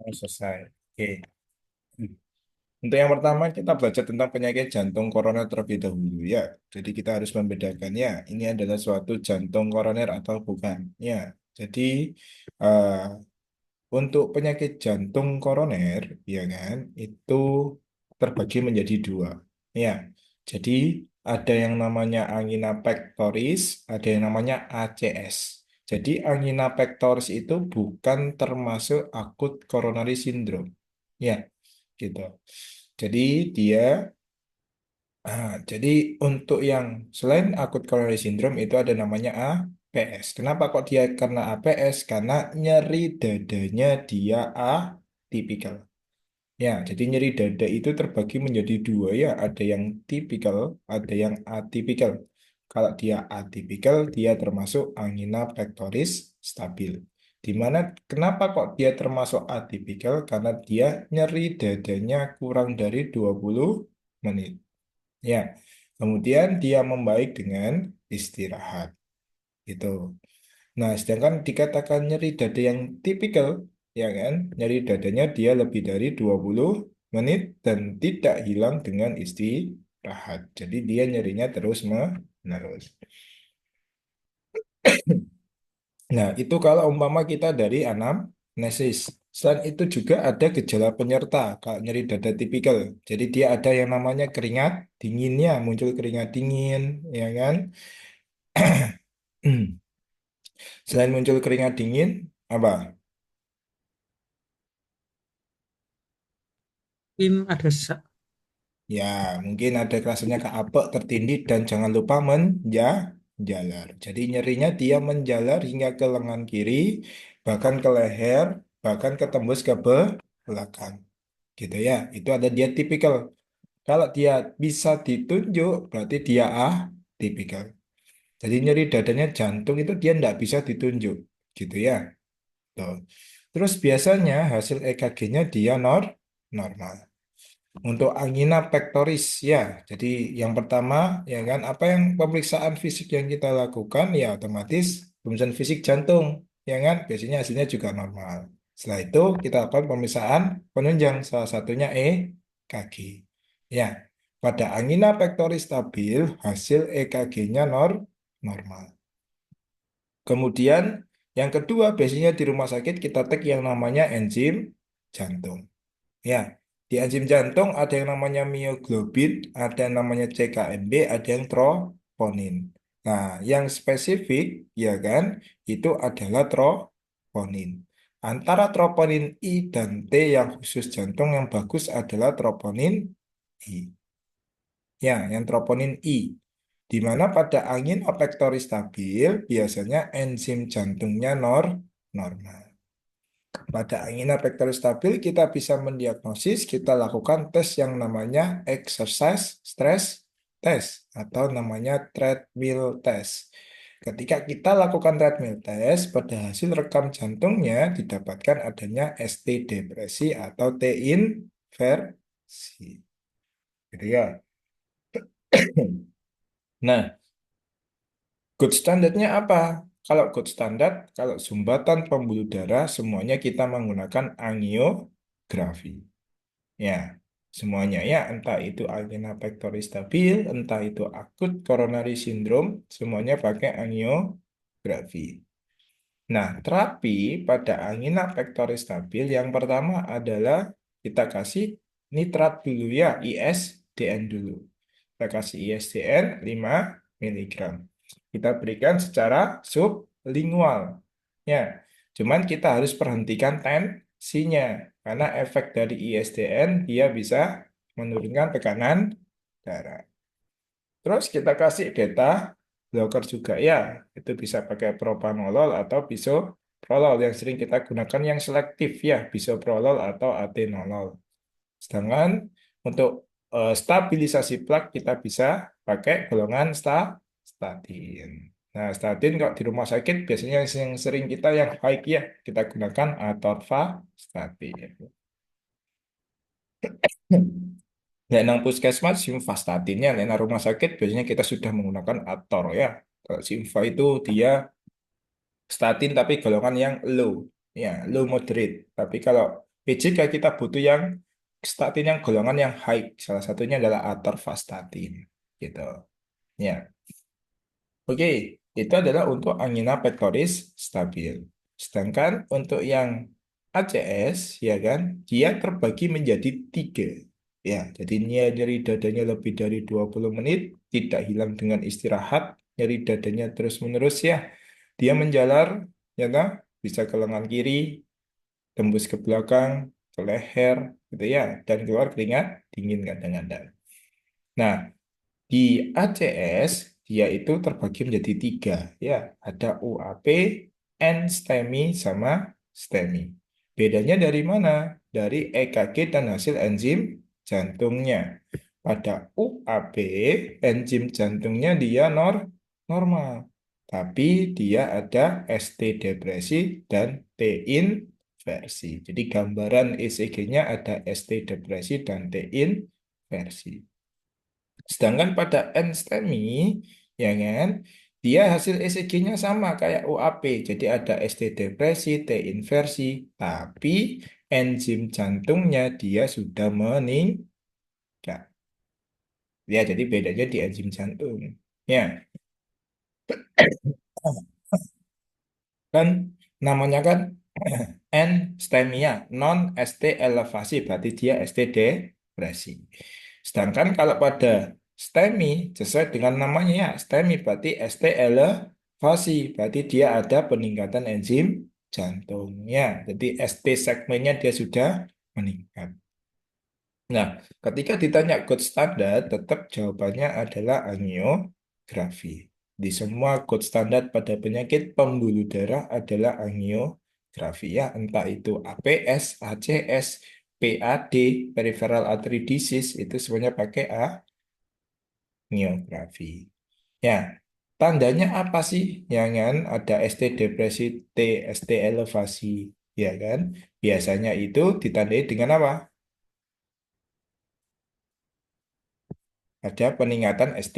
Oh, selesai. Oke. Hmm. Untuk yang pertama kita belajar tentang penyakit jantung koroner terlebih dahulu ya. Jadi kita harus membedakannya. Ini adalah suatu jantung koroner atau bukan. Ya. Jadi eh, untuk penyakit jantung koroner, ya kan, itu terbagi menjadi dua. Ya. Jadi ada yang namanya angina pectoris, ada yang namanya ACS. Jadi angina pectoris itu bukan termasuk akut coronary syndrome. Ya, gitu. Jadi dia, jadi untuk yang selain akut coronary syndrome itu ada namanya APS. Kenapa kok dia karena APS? Karena nyeri dadanya dia atipikal. Ya, jadi nyeri dada itu terbagi menjadi dua ya, ada yang tipikal, ada yang atipikal. Kalau dia atipikal, dia termasuk angina pectoris stabil. Di mana kenapa kok dia termasuk atipikal? Karena dia nyeri dadanya kurang dari 20 menit. Ya, kemudian dia membaik dengan istirahat. Gitu. Nah, sedangkan dikatakan nyeri dada yang tipikal, ya kan? Nyeri dadanya dia lebih dari 20 menit dan tidak hilang dengan istirahat. Jadi dia nyerinya terus menerus. Nah, itu kalau umpama kita dari anamnesis. Selain itu juga ada gejala penyerta kalau nyeri dada tipikal. Jadi dia ada yang namanya keringat dinginnya, muncul keringat dingin, ya kan? Selain muncul keringat dingin, apa? Mungkin ada sesak. Ya, mungkin ada rasanya keapek, tertindih, dan jangan lupa menjalar. Jadi nyerinya dia menjalar hingga ke lengan kiri, bahkan ke leher, bahkan ke tembus ke belakang. Gitu ya, itu ada dia tipikal. Kalau dia bisa ditunjuk, berarti dia tipikal. Jadi nyeri dadanya jantung itu dia tidak bisa ditunjuk. Gitu ya. Tuh. Terus biasanya hasil EKG-nya dia normal. Untuk angina pectoris ya. Jadi yang pertama ya kan apa yang pemeriksaan fisik yang kita lakukan ya otomatis pemeriksaan fisik jantung ya kan biasanya hasilnya juga normal. Setelah itu kita lakukan pemeriksaan penunjang salah satunya EKG. Ya. Pada angina pectoris stabil hasil EKG-nya normal. Kemudian yang kedua biasanya di rumah sakit kita cek yang namanya enzim jantung. Ya, di enzim jantung ada yang namanya mioglobin, ada yang namanya CKMB, ada yang troponin. Nah, yang spesifik, ya kan, itu adalah troponin. Antara troponin I dan T yang khusus jantung yang bagus adalah troponin I. Ya, yang troponin I. Di mana pada angin pectoris stabil, biasanya enzim jantungnya normal. Pada angina pectoris stabil kita bisa mendiagnosis, kita lakukan tes yang namanya exercise stress test atau namanya treadmill test. Ketika kita lakukan treadmill test, pada hasil rekam jantungnya didapatkan adanya ST depresi atau T inversi. Gitu ya. Nah, good standarnya apa? Kalau good standard, kalau sumbatan pembuluh darah semuanya kita menggunakan angiografi. Ya, semuanya ya, entah itu angina pectoris stabil, entah itu akut coronary syndrome, semuanya pakai angiografi. Nah, terapi pada angina pectoris stabil yang pertama adalah kita kasih nitrat dulu ya, ISDN dulu. Kita kasih ISDN 5 miligram. Kita berikan secara sublingual. Ya, cuman kita harus perhentikan tensinya karena efek dari ISDN dia bisa menurunkan tekanan darah. Terus kita kasih beta blocker juga ya. Itu bisa pakai propanolol atau bisoprolol yang sering kita gunakan yang selektif ya, bisoprolol atau atenolol. Sedangkan untuk stabilisasi plak kita bisa pakai golongan statin. Nah, statin kok di rumah sakit biasanya yang sering kita yang baik ya, kita gunakan atorvastatin. Nah, nang puskesmas simvastatinnya, nah, nang rumah sakit biasanya kita sudah menggunakan Ator ya. Kalau Simva itu dia statin tapi golongan yang low, ya low moderate. Tapi kalau jika kita butuh yang statin yang golongan yang high, salah satunya adalah atorvastatin, gitu. Ya, oke, itu adalah untuk angina pectoris stabil. Sedangkan untuk yang ACS, ya kan, dia terbagi menjadi tiga. Ya, jadi nyeri dadanya lebih dari 20 menit, tidak hilang dengan istirahat, nyeri dadanya terus-menerus ya. Dia menjalar, ya kan, bisa ke lengan kiri, tembus ke belakang, ke leher, gitu ya, dan keluar keringat dingin kadang-kadang. Nah, di ACS dia itu terbagi menjadi tiga, ya. Ada UAP, N-STEMI, sama STEMI. Bedanya dari mana? Dari EKG dan hasil enzim jantungnya. Pada UAP, enzim jantungnya dia normal. Tapi dia ada ST depresi dan T inversi. Jadi gambaran ECG-nya ada ST depresi dan T inversi. Sedangkan pada N-STEMI, ya kan, dia hasil ECG-nya sama kayak UAP. Jadi ada ST depresi, T inversi, tapi enzim jantungnya dia sudah meningkat. Ya, jadi bedanya di enzim jantung. Ya, kan namanya kan N-STEMIA, non ST elevasi, berarti dia ST depresi. Sedangkan kalau pada STEMI, sesuai dengan namanya ya, STEMI berarti ST elevasi, berarti dia ada peningkatan enzim jantungnya. Jadi ST segmennya dia sudah meningkat. Nah, ketika ditanya gold standar, tetap jawabannya adalah angiografi. Di semua gold standar pada penyakit pembuluh darah adalah angiografi ya, entah itu APS, ACS, PAD, peripheral artery disease, itu semuanya pakai angiografi. Ya, tandanya apa sih? Ya kan, ada ST depresi, T, ST elevasi, ya kan? Biasanya itu ditandai dengan apa? Ada peningkatan ST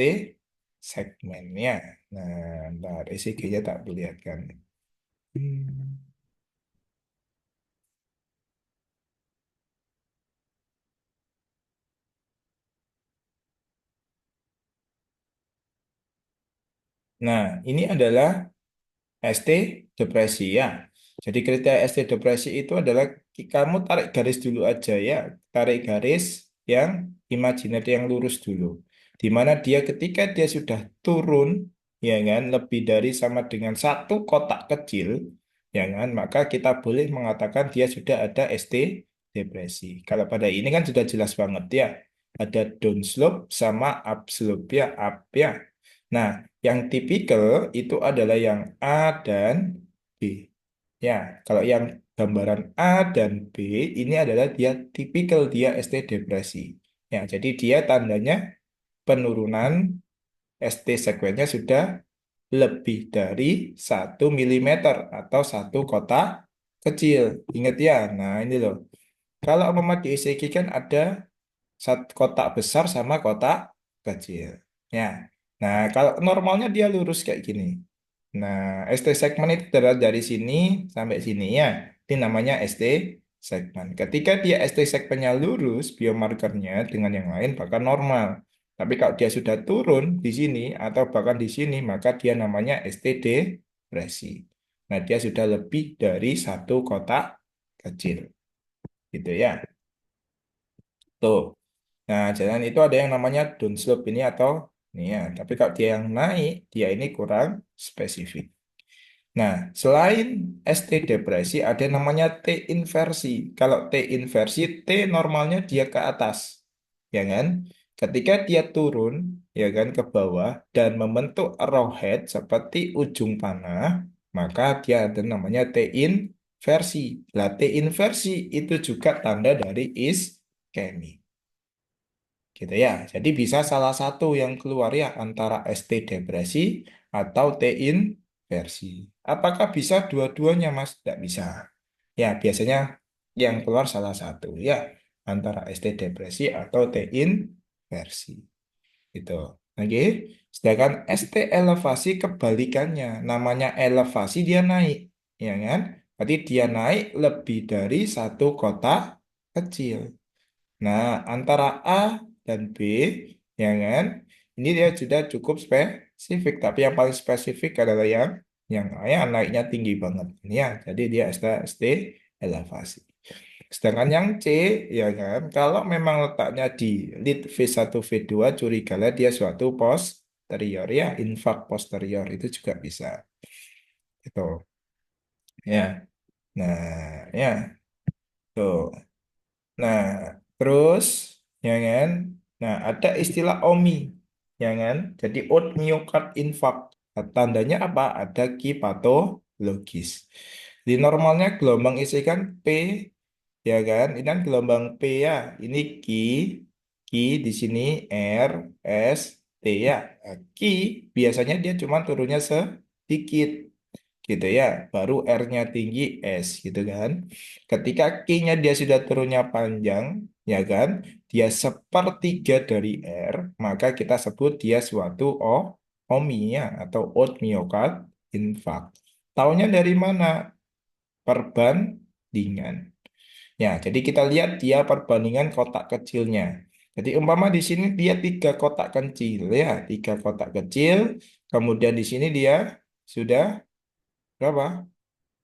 segmennya. Nah, ntar ECG-nya tak perlihatkan. Hmm. Nah, ini adalah ST depresi ya. Jadi kriteria ST depresi itu adalah kamu tarik garis dulu aja ya. Tarik garis yang imajiner yang lurus dulu. Di mana dia ketika dia sudah turun, ya kan, lebih dari sama dengan satu kotak kecil, ya kan, maka kita boleh mengatakan dia sudah ada ST depresi. Kalau pada ini kan sudah jelas banget ya. Ada down slope sama up slope ya, up ya. Nah, yang tipikal itu adalah yang A dan B. Ya, kalau yang gambaran A dan B ini adalah dia tipikal dia ST depresi. Ya, jadi dia tandanya penurunan ST sekuennya sudah lebih dari 1 mm atau satu kotak kecil. Ingat ya, nah ini loh. Kalau umpama di ECG kan ada satu kotak besar sama kotak kecil. Ya. Nah, kalau normalnya dia lurus kayak gini. Nah, ST segmen itu adalah dari sini sampai sini ya. Ini namanya ST segmen. Ketika dia ST segmennya lurus, biomarkernya dengan yang lain bahkan normal. Tapi kalau dia sudah turun di sini atau bahkan di sini, maka dia namanya ST depresi. Nah, dia sudah lebih dari satu kotak kecil. Gitu ya. Tuh. Nah, jalan itu ada yang namanya downslope ini atau ini ya. Tapi kalau dia yang naik, dia ini kurang spesifik. Nah, selain ST depresi, ada yang namanya T inversi. Kalau T inversi, T normalnya dia ke atas, ya kan? Ketika dia turun, ya kan, ke bawah dan membentuk arrowhead seperti ujung panah, maka dia ada namanya T inversi. Lah, T inversi itu juga tanda dari iskemi. Gitu ya. Jadi bisa salah satu yang keluar ya antara ST depresi atau T inversi. Apakah bisa dua-duanya, Mas? Tidak bisa. Ya, biasanya yang keluar salah satu ya antara ST depresi atau T inversi. Gitu. Oke. Sedangkan ST elevasi kebalikannya. Namanya elevasi dia naik, ya kan? Berarti dia naik lebih dari satu kotak kecil. Nah, antara A dan B, ya kan? Ini dia sudah cukup spesifik, tapi yang paling spesifik adalah yang A ya, naiknya tinggi banget. Ini ya, jadi dia ST elevasi. Sedangkan yang C, ya kan, kalau memang letaknya di lead V1 V2, curigalah dia suatu posterior ya, infak posterior itu juga bisa. Itu. Ya. Nah, ya, tuh. Nah, terus, ya kan? Nah, ada istilah OMI, ya kan? Jadi oat myocard infarct. Tandanya apa? Ada ki patologis. Di normalnya gelombang isi kan P, ya kan? Ini kan gelombang P ya. Ini ki di sini R, S, T ya. Nah, ki biasanya dia cuma turunnya sedikit gitu ya, baru R-nya tinggi S gitu kan. Ketika Q-nya dia sudah turunnya panjang, ya kan, dia sepertiga dari R, maka kita sebut dia suatu OMI ya, atau oat myocard infarct. Taunya dari mana? Perbandingan. Ya, jadi kita lihat dia perbandingan kotak kecilnya. Jadi umpama di sini dia tiga kotak kecil ya, tiga kotak kecil. Kemudian di sini dia sudah berapa?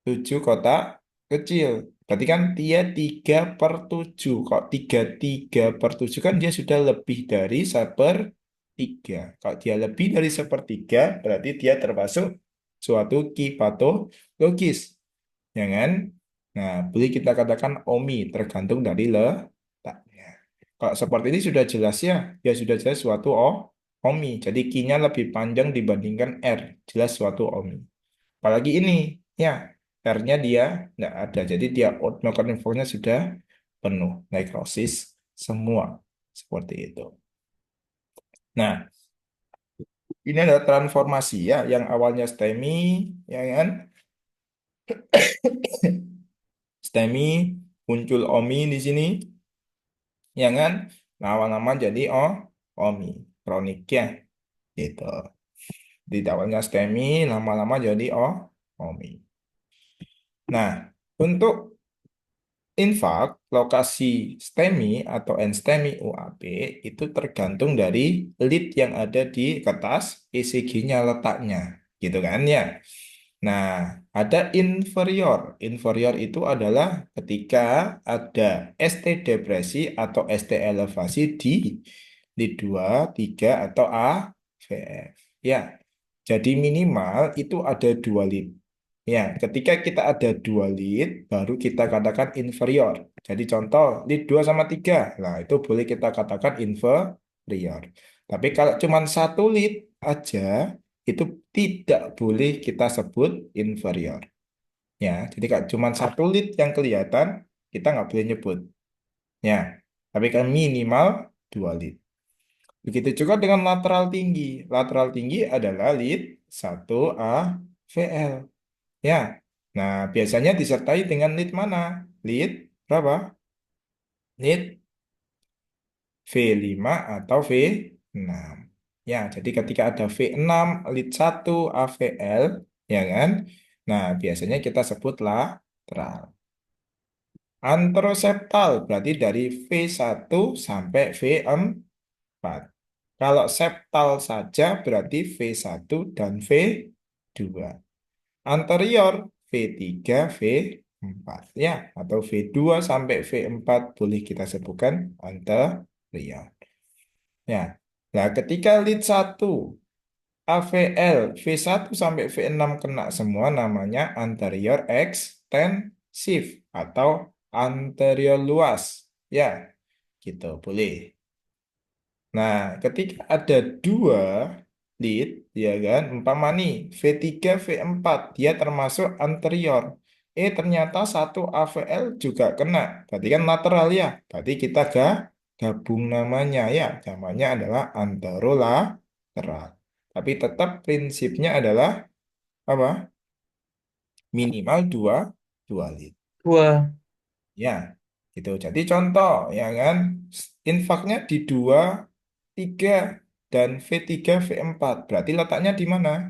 7 kotak kecil. Berarti kan dia 3/7. Kok 3/3 kan dia sudah lebih dari sepertiga. Kalau dia lebih dari sepertiga, berarti dia termasuk suatu kipatologis. Ya kan? Nah, boleh kita katakan OMI, tergantung dari letaknya. Kalau seperti ini sudah jelas ya, ya sudah jelas suatu OMI. Jadi Q-nya lebih panjang dibandingkan R. Jelas suatu OMI. Apalagi ini, ya, R-nya dia nggak ada. Jadi dia melakukan infonya sudah penuh, nekrosis semua. Seperti itu. Nah, ini adalah transformasi ya, yang awalnya STEMI, ya kan? STEMI, muncul OMI di sini, ya kan? Lama-lama jadi OMI, kronik ya, gitu. Di awalnya STEMI, lama-lama jadi OMI. Nah, untuk infak, lokasi STEMI atau NSTEMI UAB itu tergantung dari lead yang ada di kertas ECG-nya letaknya, gitu kan ya. Nah, ada inferior. Inferior itu adalah ketika ada ST depresi atau ST elevasi di 2, 3, atau AVF. Ya, jadi minimal itu ada 2 lead. Ya, ketika kita ada 2 lead, baru kita katakan inferior. Jadi contoh, lead 2 sama 3. Nah, itu boleh kita katakan inferior. Tapi kalau cuma satu lead aja, itu tidak boleh kita sebut inferior. Ya, jadi kalau cuma satu lead yang kelihatan, kita nggak boleh nyebut. Ya, tapi kan minimal 2 lead. Begitu juga dengan lateral tinggi. Lateral tinggi adalah lead 1 AVL. Ya, nah biasanya disertai dengan lead mana? Lead berapa? Lead V5 atau V6. Ya, jadi ketika ada V6, lead 1 AVL, ya kan? Nah, biasanya kita sebut lateral. Anteroseptal berarti dari V1 sampai V4. Kalau septal saja berarti V1 dan V2. Anterior V3, V4 ya, atau V2 sampai V4 boleh kita sebutkan anterior. Ya. Nah, ketika lead 1 AVL V1 sampai V6 kena semua, namanya anterior extensif atau anterior luas. Ya, gitu boleh. Nah, ketika ada 2 lead, ya kan, umpama nih V3, V4, dia termasuk anterior. Ternyata satu AVL juga kena, berarti kan lateral ya. Berarti kita gabung namanya ya, namanya adalah anterolateral. Tapi tetap prinsipnya adalah apa? Minimal dua lead. Dua. Ya, gitu. Jadi contoh, ya kan, infaknya di 2, 3, dan V3, V4. Berarti letaknya di mana?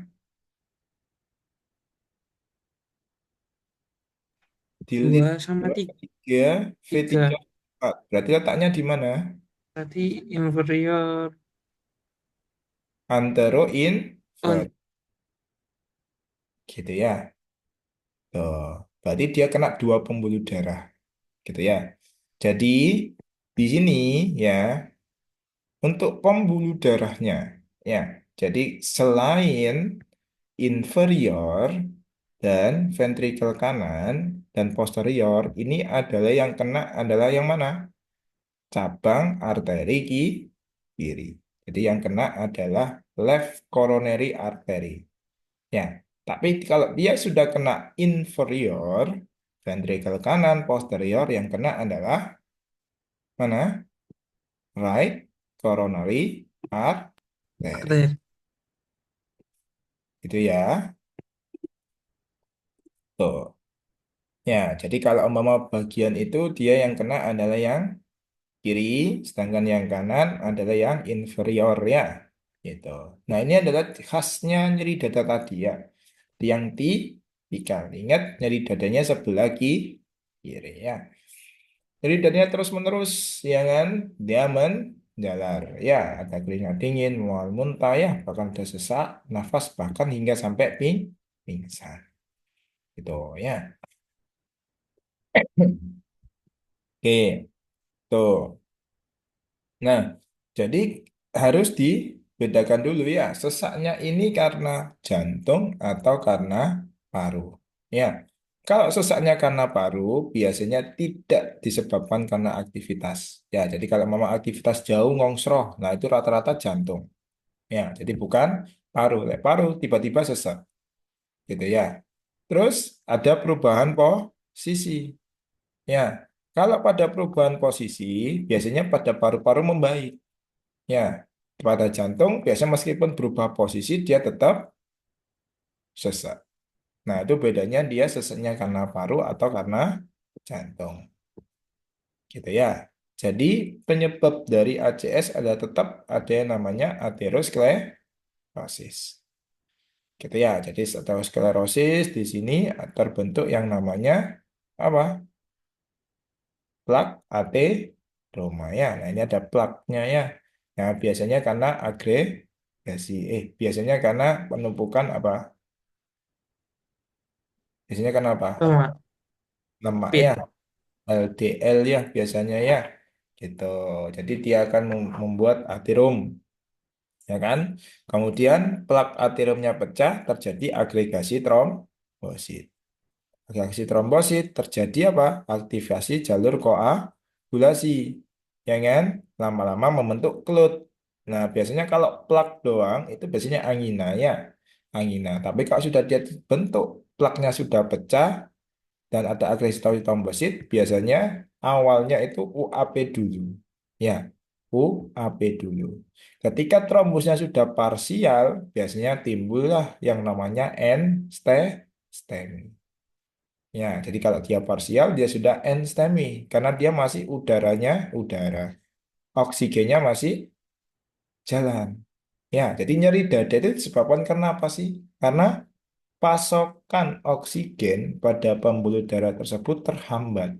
Dilit 2/3. 3 V3 3. 4. Berarti letaknya di mana? Berarti inferior Antero inferior. on Gitu ya. Tuh. Berarti dia kena dua pembuluh darah. Gitu ya. Jadi di sini ya untuk pembuluh darahnya ya. Jadi selain inferior dan ventrikel kanan dan posterior ini adalah yang kena adalah yang mana? Cabang arteri kiri. Jadi yang kena adalah left coronary artery. Ya, tapi kalau dia sudah kena inferior, ventrikel kanan, posterior, yang kena adalah mana? Right coronary artery. arteri. Itu ya. Tuh. Ya, jadi kalau umpama bagian itu dia yang kena adalah yang kiri, sedangkan yang kanan adalah yang inferior ya. Gitu. Nah, ini adalah khasnya nyeri dada tadi ya. Yang tipikal. Ingat nyeri dadanya sebelah kiri ya. Nyeri dadanya terus-menerus ya kan? Dia menjalar. Ya, ada keringat dingin, mual muntah ya, bahkan ada sesak, nafas bahkan hingga sampai pingsan. Gitu ya. Oke, tuh. Nah, jadi harus dibedakan dulu ya, sesaknya ini karena jantung atau karena paru. Ya, kalau sesaknya karena paru, biasanya tidak disebabkan karena aktivitas. Ya, jadi kalau memang aktivitas jauh ngongsroh, nah itu rata-rata jantung. Ya, jadi bukan paru. Paru tiba-tiba sesak, gitu ya. Terus ada perubahan posisi. Ya, kalau pada perubahan posisi, biasanya pada paru-paru membaik. Ya, pada jantung biasanya meskipun berubah posisi dia tetap sesak. Nah, itu bedanya dia sesaknya karena paru atau karena jantung. Gitu ya. Jadi penyebab dari ACS adalah tetap ada yang namanya aterosklerosis. Gitu ya. Jadi aterosklerosis di sini terbentuk yang namanya apa? Plak ateroma ya. Nah, ini ada plaknya ya. Nah, biasanya karena agregasi. Biasanya karena penumpukan apa? Biasanya karena apa? Sama. Lemak ya, Pit. LDL ya biasanya ya. Gitu. Jadi dia akan membuat aterom, ya kan? Kemudian plak ateromnya pecah, terjadi agregasi trombosit. Agregasi trombosit terjadi apa? Aktivasi jalur koagulasi, ya kan? Lama-lama membentuk kelut. Nah, biasanya kalau plak doang itu biasanya angina ya, angina. Tapi kalau sudah dia bentuk plaknya sudah pecah dan ada agresi trombosit, biasanya awalnya itu UAP dulu. Ya, UAP dulu. Ketika trombosnya sudah parsial, biasanya timbullah yang namanya end-stage. Ya, jadi kalau dia parsial, dia sudah end-stage karena dia masih udara, oksigennya masih jalan. Ya, jadi nyeri dada itu disebabkan karena apa sih? Karena pasokan oksigen pada pembuluh darah tersebut terhambat,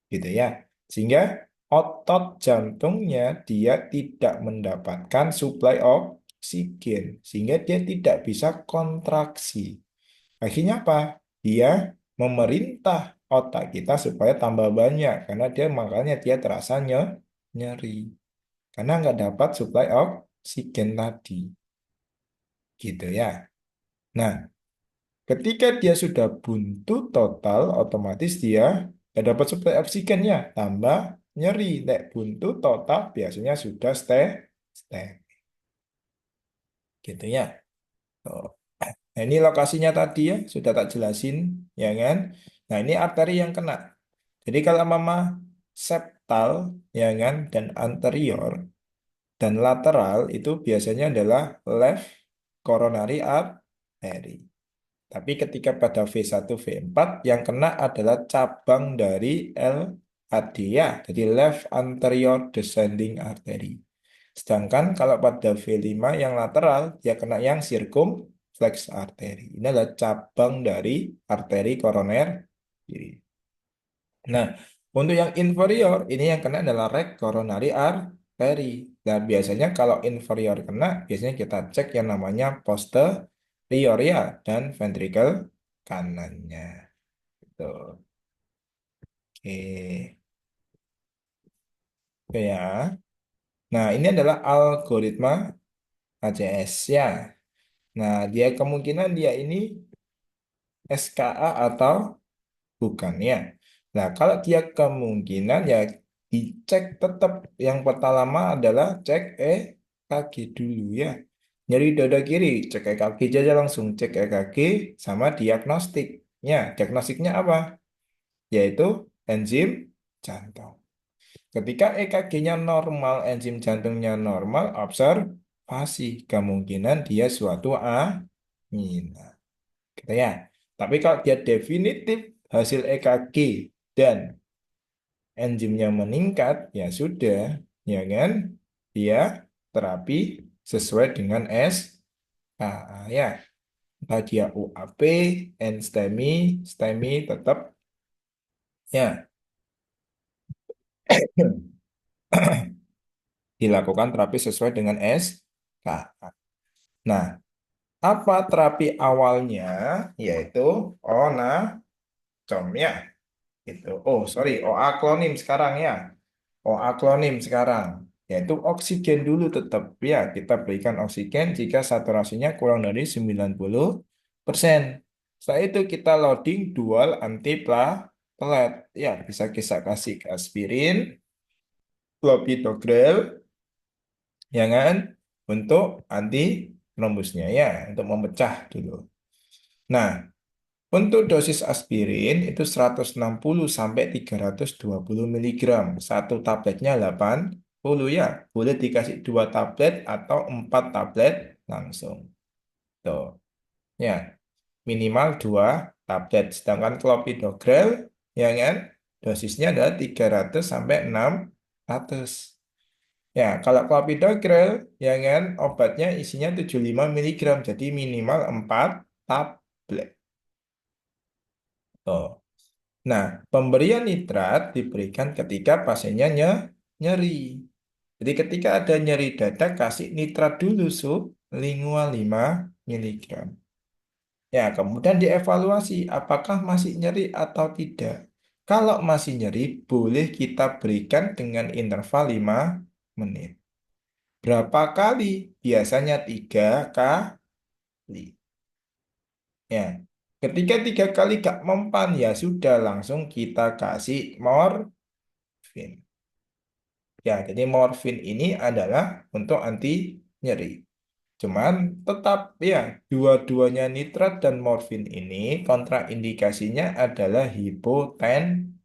gitu ya. Sehingga otot jantungnya dia tidak mendapatkan suplai oksigen, sehingga dia tidak bisa kontraksi. Akhirnya apa? Dia memerintah otak kita supaya tambah banyak, karena dia makanya dia terasa nyeri, karena nggak dapat suplai oksigen tadi, gitu ya. Nah, ketika dia sudah buntu total, otomatis dia nggak dapat suplai oksigen ya, tambah nyeri. Nek buntu total biasanya sudah stay, gitu ya. Oh. Nah, ini lokasinya tadi ya, sudah tak jelasin, ya kan? Nah, ini arteri yang kena. Jadi kalau mama septal, ya kan, dan anterior dan lateral itu biasanya adalah left coronary artery. Tapi ketika pada V1, V4 yang kena adalah cabang dari LAD ya, jadi left anterior descending artery. Sedangkan kalau pada V5 yang lateral, dia kena yang circumflex artery. Ini adalah cabang dari arteri koroner kiri. Nah, untuk yang inferior, ini yang kena adalah right coronary artery. Nah, biasanya kalau inferior kena, biasanya kita cek yang namanya posterior ya, dan ventricle kanannya. Gitu. Oke. Oke ya. Nah, ini adalah algoritma ACS ya. Nah, dia kemungkinan dia ini SKA atau bukan ya. Nah, kalau dia kemungkinan ya dicek tetap yang pertama adalah cek EKG dulu ya. Nyeri dada kiri, cek EKG aja langsung cek EKG sama diagnostiknya. Diagnostiknya apa? Yaitu enzim jantung. Ketika EKG-nya normal, enzim jantungnya normal, observasi kemungkinan dia suatu angina. Gitu ya. Tapi kalau dia definitif hasil EKG dan enzimnya meningkat, ya sudah, ya kan? Dia terapi sesuai dengan SKA ya. Entah dia UAP, NSTEMI, STEMI tetap ya dilakukan terapi sesuai dengan SKA. Nah, apa terapi awalnya? Yaitu onacom ya. Itu. Oh, sorry, OA klonim sekarang ya. OA klonim sekarang. Yaitu oksigen dulu tetap ya. Kita berikan oksigen jika saturasinya kurang dari 90%. Setelah itu kita loading dual antiplatelet. Ya, bisa kita kasih aspirin, clopidogrel, ya kan? Untuk anti trombusnya ya, untuk memecah dulu. Nah, untuk dosis aspirin itu 160 sampai 320 miligram. Satu tabletnya 80 ya. Boleh dikasih 2 tablet atau 4 tablet langsung. Tuh, ya. Minimal 2 tablet. Sedangkan clopidogrel, ya kan, dosisnya adalah 300 sampai 600. Ya, kalau clopidogrel, ya kan, obatnya isinya 75 miligram. Jadi minimal 4 tablet. Tuh. Nah, pemberian nitrat diberikan ketika pasiennya nyeri. Jadi ketika ada nyeri dada, kasih nitrat dulu sublingual 5 miligram. Ya, kemudian dievaluasi apakah masih nyeri atau tidak. Kalau masih nyeri, boleh kita berikan dengan interval 5 menit. Berapa kali? Biasanya 3 kali. Ya, ketika 3 kali gak mempan, ya sudah langsung kita kasih morfin. Ya, jadi morfin ini adalah untuk anti nyeri. Cuman tetap ya, dua-duanya nitrat dan morfin ini kontraindikasinya adalah hipotensi.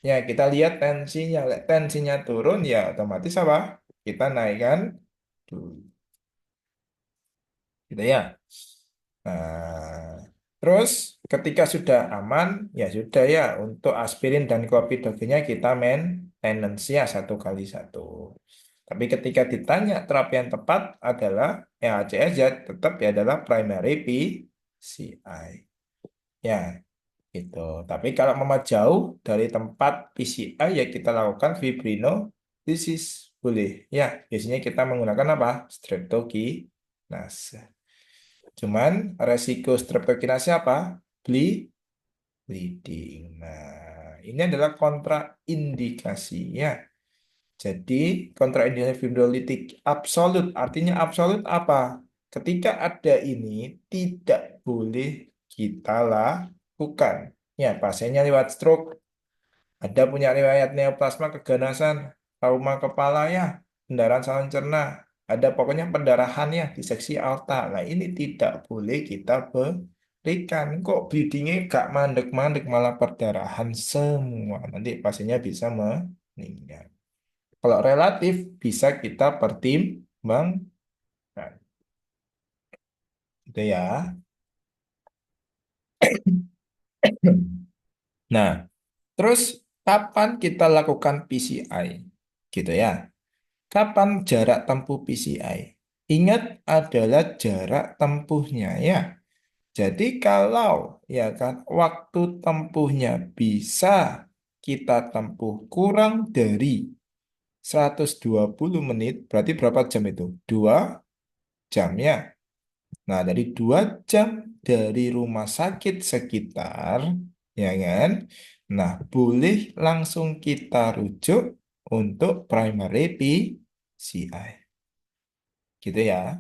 Ya, kita lihat tensinya. Tensinya turun ya otomatis apa? Kita naikkan dulu. Gitu ya. Nah, terus ketika sudah aman, ya sudah ya untuk aspirin dan clopidogrelnya kita maintenance ya 1 kali 1. Tapi ketika ditanya terapi yang tepat adalah ya ACS ya tetap ya adalah primary PCI. Ya, gitu. Tapi kalau mama jauh dari tempat PCI ya kita lakukan fibrinolysis boleh. Ya, biasanya kita menggunakan apa? Streptokinase. Cuman resiko streptokinase apa? Bleeding. Nah, ini adalah kontraindikasi ya. Jadi kontraindikasi fibrolitik absolut. Artinya absolut apa? Ketika ada ini tidak boleh kita lakukan. Ya, pasiennya lewat stroke, ada punya riwayat neoplasma keganasan, trauma kepala ya, pendarahan saluran cerna, ada pokoknya pendarahan ya di seksi aorta. Nah ini tidak boleh kita berikan. Kok bleedingnya gak mandek-mandek malah perdarahan semua. Nanti pasiennya bisa meninggal. Kalau relatif bisa kita pertimbangkan. Gitu ya. Nah, terus kapan kita lakukan PCI? Gitu ya. Kapan jarak tempuh PCI? Ingat adalah jarak tempuhnya ya. Jadi kalau ya kan waktu tempuhnya bisa kita tempuh kurang dari 120 menit, berarti berapa jam itu? 2 jam ya. Nah, dari 2 jam dari rumah sakit sekitar, ya kan? Nah, boleh langsung kita rujuk untuk primary PCI. Gitu ya.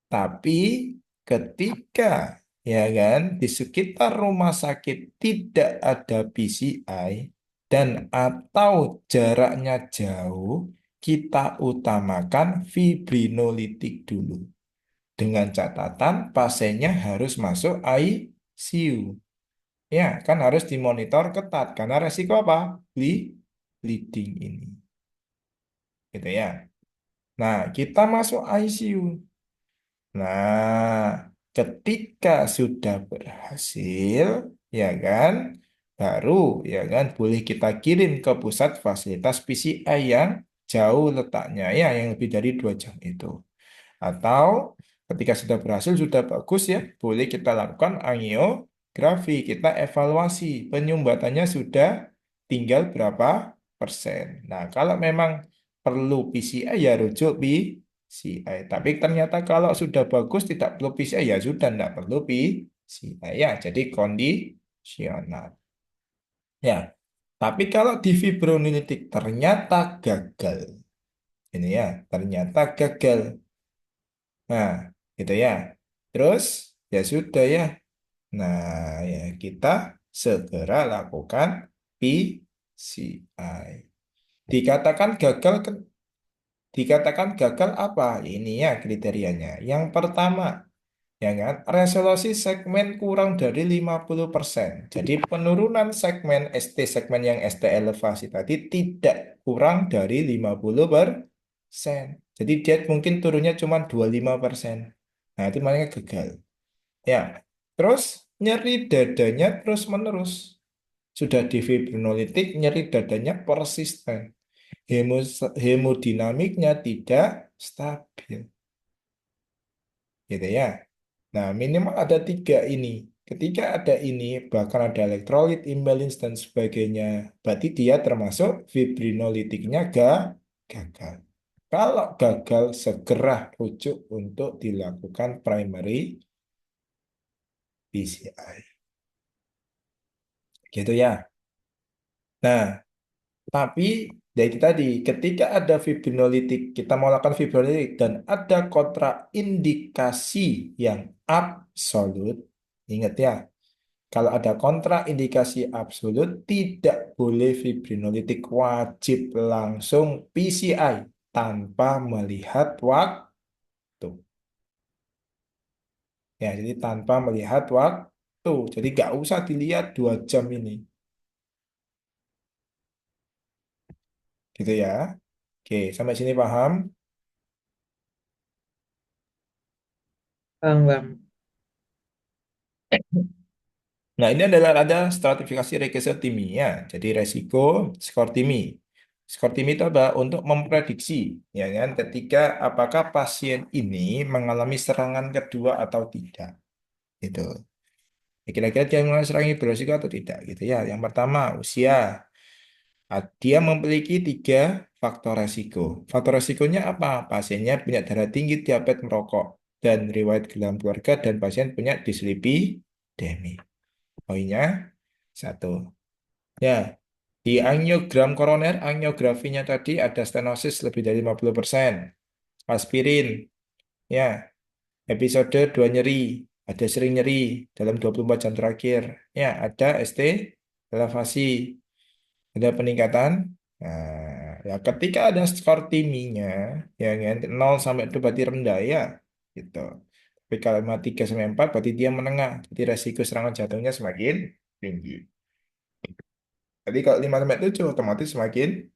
Tapi ketika ya kan di sekitar rumah sakit tidak ada PCI dan atau jaraknya jauh, kita utamakan fibrinolitik dulu. Dengan catatan pasiennya harus masuk ICU. Ya, kan harus dimonitor ketat karena resiko apa? Bleeding ini. Gitu ya. Nah, kita masuk ICU. Nah, ketika sudah berhasil, ya kan, baru ya kan boleh kita kirim ke pusat fasilitas PCI yang jauh letaknya ya, yang lebih dari 2 jam itu. Atau ketika sudah berhasil, sudah bagus ya, boleh kita lakukan angiografi, kita evaluasi penyumbatannya sudah tinggal berapa persen. Nah, kalau memang perlu PCI ya rujuk PCI. Tapi ternyata kalau sudah bagus tidak perlu PCI ya sudah tidak perlu PCI ya. Jadi kondisional. Ya, tapi kalau di fibronilitik ternyata gagal. Ini ya, ternyata gagal. Nah, gitu ya. Terus ya sudah ya. Nah, ya kita segera lakukan PCI. Dikatakan gagal, dikatakan gagal apa? Ini ya kriterianya. Yang pertama, ya kan, resolusi segmen kurang dari 50%. Jadi penurunan segmen ST, segmen yang ST elevasi tadi tidak kurang dari 50%. Jadi dia mungkin turunnya cuma 25%. Nah, itu makanya gagal. Ya, terus nyeri dadanya terus menerus. Sudah difibrinolitik, nyeri dadanya persisten. Hemodinamiknya tidak stabil. Gitu ya. Nah, minimal ada 3 ini. Ketika ada ini, bahkan ada elektrolit, imbalance, dan sebagainya, berarti dia termasuk fibrinolitiknya gagal. Kalau gagal, segera rujuk untuk dilakukan primary PCI. Gitu ya. Nah, tapi dari itu tadi, ketika ada fibrinolitik, kita mau lakukan fibrinolitik dan ada kontraindikasi yang absolut, ingat ya, kalau ada kontraindikasi absolut, tidak boleh fibrinolitik, wajib langsung PCI tanpa melihat waktu. Ya, jadi tanpa melihat waktu. Jadi nggak usah dilihat 2 jam ini. Gitu ya. Oke, sampai sini paham? Bang, bang. Nah, ini adalah ada stratifikasi rekesotimia. Jadi resiko skor TIMI. Skor TIMI itu apa? Untuk memprediksi, ya kan, ketika apakah pasien ini mengalami serangan kedua atau tidak. Itu. Ya, kira-kira dia mengalami serangan beresiko atau tidak, gitu ya. Yang pertama, usia. Dia memiliki 3 faktor resiko. Faktor resikonya apa? Pasiennya punya darah tinggi, diabetes, merokok, dan riwayat dalam keluarga, dan pasien punya dislipidemi. Poinnya 1. Ya, di angiogram koroner, angiografinya tadi ada stenosis lebih dari 50%. Aspirin, ya, episode 2 nyeri, ada sering nyeri dalam 24 jam terakhir. Ya, ada ST, elevasi, ada peningkatan. Nah, ya ketika ada skor timinya, ya kan, 0 sampai 2 berarti rendah ya, gitu. Tapi kalau 3 sampai 4 berarti dia menengah. Jadi resiko serangan jantungnya semakin tinggi. Jadi kalau 5 sampai 7 otomatis semakin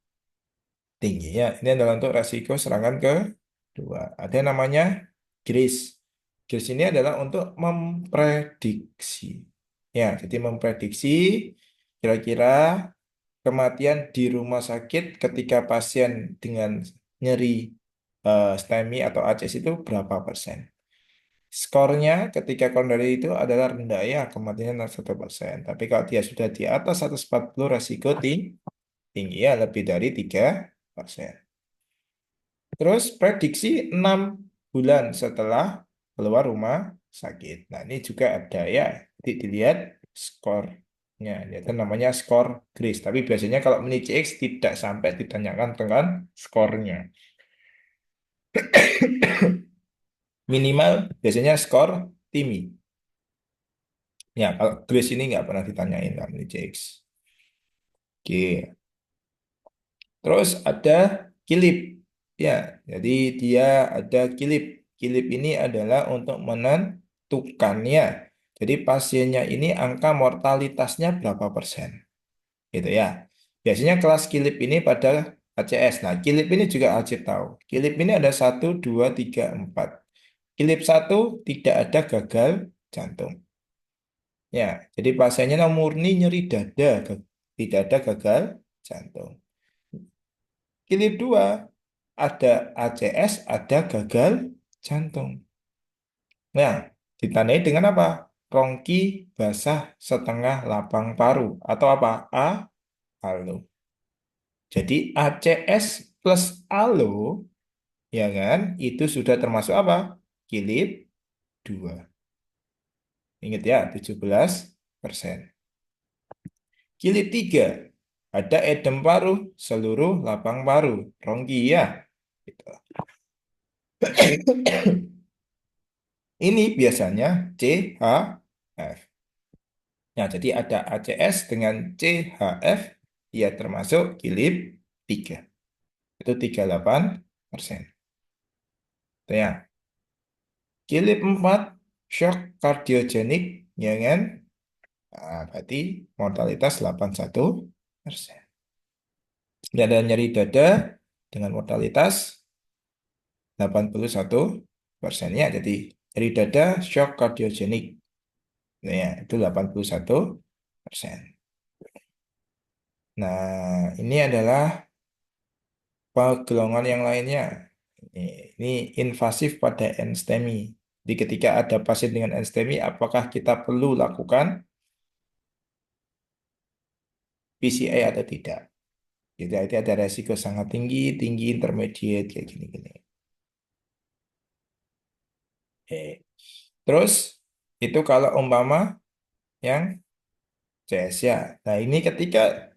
tinggi ya. Ini adalah untuk resiko serangan kedua. Ada yang namanya GRIS. GRIS ini adalah untuk memprediksi. Ya, jadi memprediksi kira-kira kematian di rumah sakit ketika pasien dengan nyeri STEMI atau ACS itu berapa persen. Skornya ketika kondali itu adalah rendah ya, kematiannya 1%. Tapi kalau dia sudah di atas 140, resiko tinggi ya, lebih dari 3%. Terus prediksi 6 bulan setelah keluar rumah sakit. Nah, ini juga ada ya. Jadi dilihat skornya. Itu namanya skor GRIS. Tapi biasanya kalau mini CX tidak sampai ditanyakan dengan skornya. Minimal biasanya skor TIMI. Ya, kalau GRIS ini nggak pernah ditanyain kalau mini CX. Oke. Terus ada kilip. Ya, jadi dia ada kilip. Kilip ini adalah untuk menentukannya. Jadi pasiennya ini angka mortalitasnya berapa persen. Gitu ya. Biasanya kelas kilip ini pada ACS. Nah, kilip ini juga wajib tahu. Kilip ini ada 1, 2, 3, 4. Kilip satu tidak ada gagal jantung. Ya, jadi pasiennya murni nyeri dada, tidak ada gagal jantung. Kilip 2 ada ACS, ada gagal jantung. Nah, ditandai dengan apa? Rongki basah setengah lapang paru atau apa? Alo. Jadi ACS plus alo, ya kan? Itu sudah termasuk apa? Kilip 2. Ingat ya, 17%. Kilip 3 ada edem paru seluruh lapang paru. Rongki ya. Gitu. Ini biasanya CHF. Nah, jadi ada ACS dengan CHF, dia termasuk kilip 3. Itu 38%. Itu ya. Kilip 4, shock kardiogenik, ya kan? Nah, berarti mortalitas 81%. Ini ada nyeri dada dengan mortalitas 81%. Ya, jadi nyeri dada, shock kardiogenik. Nah, ya, itu 81%. Nah, ini adalah golongan yang lainnya. Ini invasif pada enstemi. Jadi ketika ada pasien dengan enstemi, apakah kita perlu lakukan PCI atau tidak? Jadi itu ada resiko sangat tinggi, tinggi, intermediate, kayak gini-gini. Terus, itu kalau umpama yang CS ya. Nah ini ketika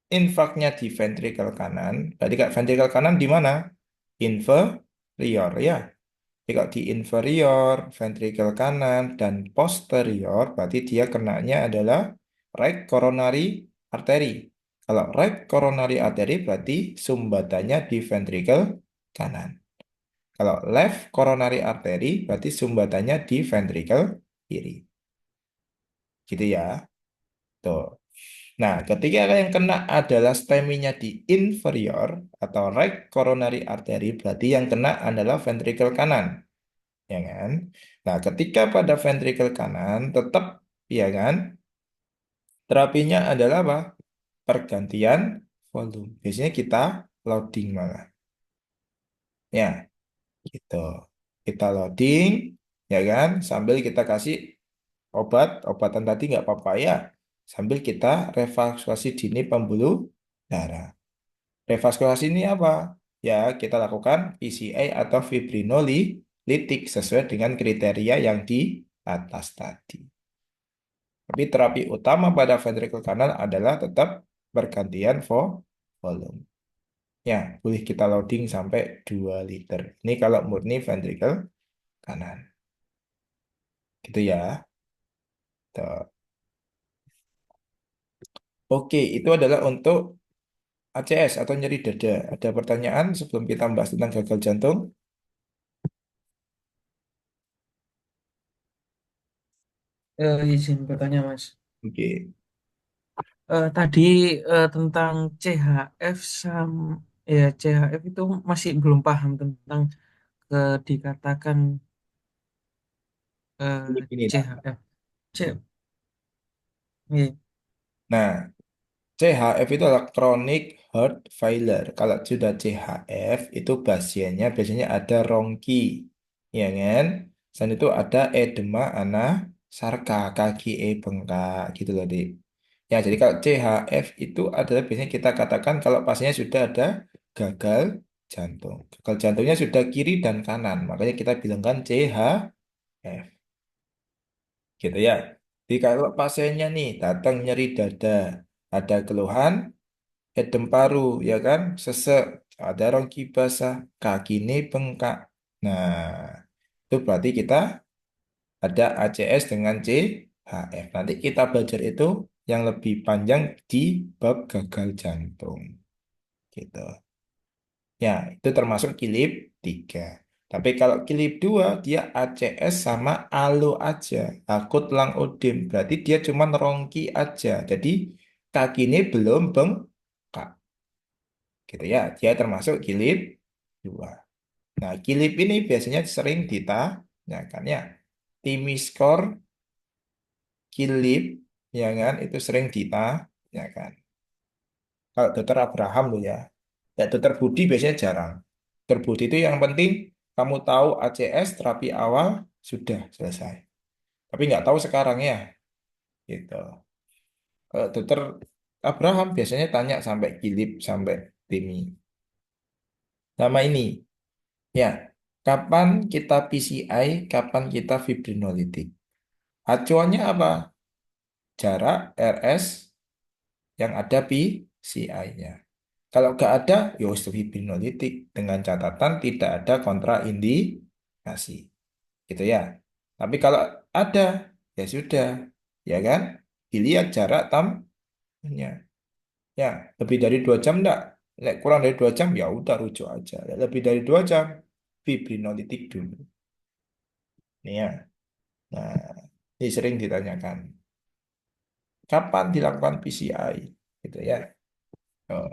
infraknya di ventrikel kanan, berarti kak ventrikel kanan di mana? Inferior ya. Jadi kalau di inferior, ventrikel kanan, dan posterior, berarti dia kenanya adalah right coronary artery. Kalau right coronary artery berarti sumbatannya di ventrikel kanan. Kalau left coronary artery berarti sumbatannya di ventrikel kiri. Gitu ya. Tuh. Nah, ketika yang kena adalah steminya di inferior atau right coronary artery berarti yang kena adalah ventrikel kanan. Ya kan? Nah, ketika pada ventrikel kanan tetap ya kan, terapinya adalah apa? Pergantian volume. Biasanya kita loading malah. Ya, gitu. Kita loading, ya kan? Sambil kita kasih obatan tadi nggak apa-apa ya. Sambil kita revaskulasi dini pembuluh darah. Revaskulasi ini apa? Ya, kita lakukan PCI atau fibrinolitik sesuai dengan kriteria yang di atas tadi. Tapi terapi utama pada ventrikel kanan adalah tetap pergantian volume. Ya, boleh kita loading sampai 2 liter. Ini kalau murni ventrikel kanan. Gitu ya. Tuh. Oke, itu adalah untuk ACS atau nyeri dada. Ada pertanyaan sebelum kita bahas tentang gagal jantung? Izin bertanya, Mas. Oke. Tadi tentang CHF ya CHF itu masih belum paham tentang dikatakan Ini. CHF. C, iya. Nah, CHF itu adalah chronic heart failure. Kalau sudah CHF itu pasiennya biasanya ada rongki, ya kan? Selain itu ada edema anasarca, kaki bengkak gitu loh, Dik. Ya, jadi kalau CHF itu adalah biasanya kita katakan kalau pasiennya sudah ada gagal jantung. Gagal jantungnya sudah kiri dan kanan, makanya kita bilangkan CHF. Gitu ya. Jadi kalau pasiennya nih datang nyeri dada, ada keluhan, edem paru, ya kan, sesek, ada rongki basah, kaki ini bengkak. Nah, itu berarti kita ada ACS dengan CHF. Nanti kita belajar itu yang lebih panjang di bab gagal jantung. Gitu. Ya, itu termasuk kilip 3. Tapi kalau kilip 2 dia ACS sama alo aja. Akut lang odim. Berarti dia cuma rongki aja. Jadi kaki ini belum bengkak. Gitu ya. Dia termasuk kilip 2. Nah, kilip ini biasanya sering ditanyakan ya. TIMI score kilip, ya kan, itu sering ditanyakan. Kalau dokter Abraham loh ya. Ya, dokter Budi biasanya jarang. Dokter Budi itu yang penting kamu tahu ACS terapi awal sudah selesai. Tapi nggak tahu sekarang ya, gitu. Kalau dokter Abraham biasanya tanya sampai kilip sampai TIMI. Nama ini, ya. Kapan kita PCI, kapan kita fibrinolitik? Acuannya apa? Jarak RS yang ada PCI-nya. Kalau nggak ada, ya wis fibrinolitik dengan catatan tidak ada kontraindikasi, gitu ya. Tapi kalau ada, ya sudah, ya kan? Dilihat jarak tamnya. Ya, lebih dari 2 jam enggak? Lek kurang dari 2 jam, ya udah rujuk aja. Lek lebih dari 2 jam, fibrinolitik dulu. Nih ya. Nah, ini sering ditanyakan. Kapan dilakukan PCI? Gitu ya. Oh.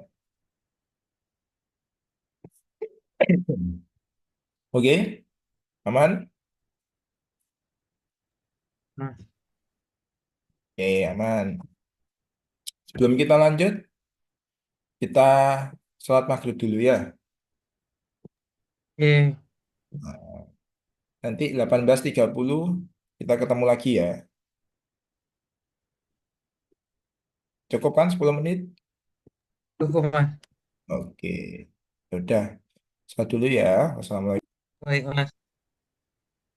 Oke, aman? Nah, Oke, aman. Sebelum kita lanjut, kita sholat maghrib dulu ya. oke, Nah, nanti 18.30 kita ketemu lagi ya. Cukup kan 10 menit? cukup Mas. Oke. Ya udah. Sholat dulu ya. Wassalamualaikum. Baik Mas.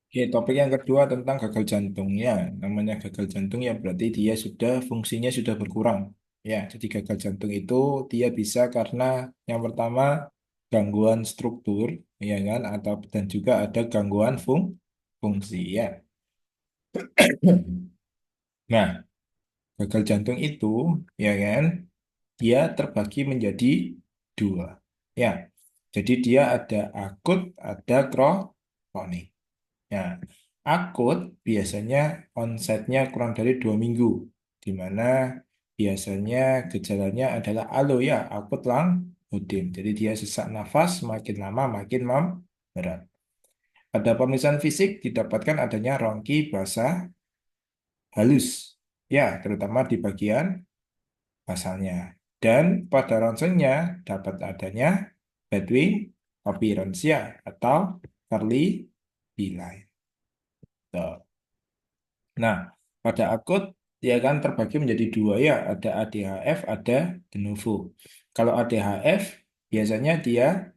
Oke, topik yang kedua tentang gagal jantung ya. Namanya gagal jantung ya berarti dia sudah fungsinya sudah berkurang. Ya, jadi gagal jantung itu dia bisa karena yang pertama gangguan struktur, ya kan, atau dan juga ada gangguan fungsi ya. Nah, gagal jantung itu, ya kan, dia terbagi menjadi dua. Ya, jadi dia ada akut, ada kronik. Ya, akut biasanya onsetnya kurang dari 2 minggu, di mana biasanya gejalanya adalah alo ya, akut lang udem. Jadi dia sesak nafas makin lama makin berat. Pada pemeriksaan fisik didapatkan adanya rongki basah halus, ya, terutama di bagian asalnya. Dan pada ronsennya dapat adanya bedwing appearance ya, atau curly line. Tuh. Nah, pada akut dia kan terbagi menjadi dua ya, ada ADHF, ada de novo. Kalau ADHF biasanya dia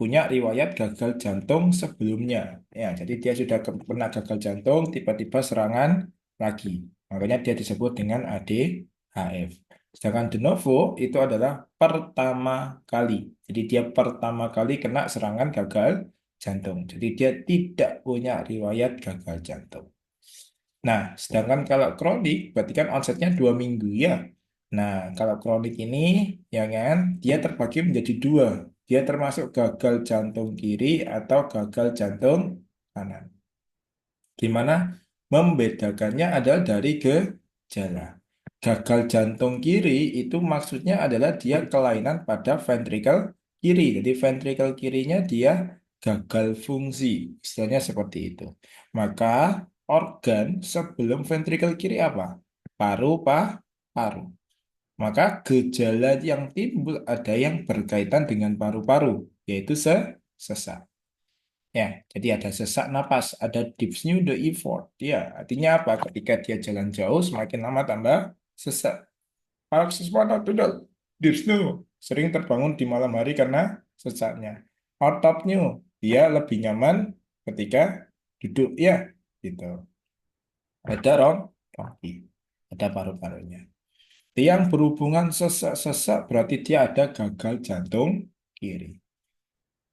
punya riwayat gagal jantung sebelumnya. Ya, jadi dia sudah pernah gagal jantung, tiba-tiba serangan lagi. Makanya dia disebut dengan ADHF. Sedangkan de novo itu adalah pertama kali. Jadi dia pertama kali kena serangan gagal jantung. Jadi dia tidak punya riwayat gagal jantung. Nah, sedangkan kalau kronik berarti kan onsetnya 2 minggu ya. Nah, kalau kronik ini ya kan dia terbagi menjadi dua. Dia termasuk gagal jantung kiri atau gagal jantung kanan. Gimana membedakannya adalah dari gejala. Gagal jantung kiri itu maksudnya adalah dia kelainan pada ventrikel kiri. Jadi ventrikel kirinya dia gagal fungsi. Istilahnya seperti itu. Maka organ sebelum ventrikel kiri apa? Paru. Maka gejala yang timbul ada yang berkaitan dengan paru-paru, yaitu sesak. Ya, jadi ada sesak napas, ada dyspnea the effort. Ya, artinya apa? Ketika dia jalan jauh, semakin lama tambah sesak. Alexis Panadol, dyspnea, sering terbangun di malam hari karena sesaknya. Otopnya, dia lebih nyaman ketika duduk. Ya, gitu. Ada rompi, ada paru-parunya. Yang berhubungan sesak-sesak berarti dia ada gagal jantung kiri.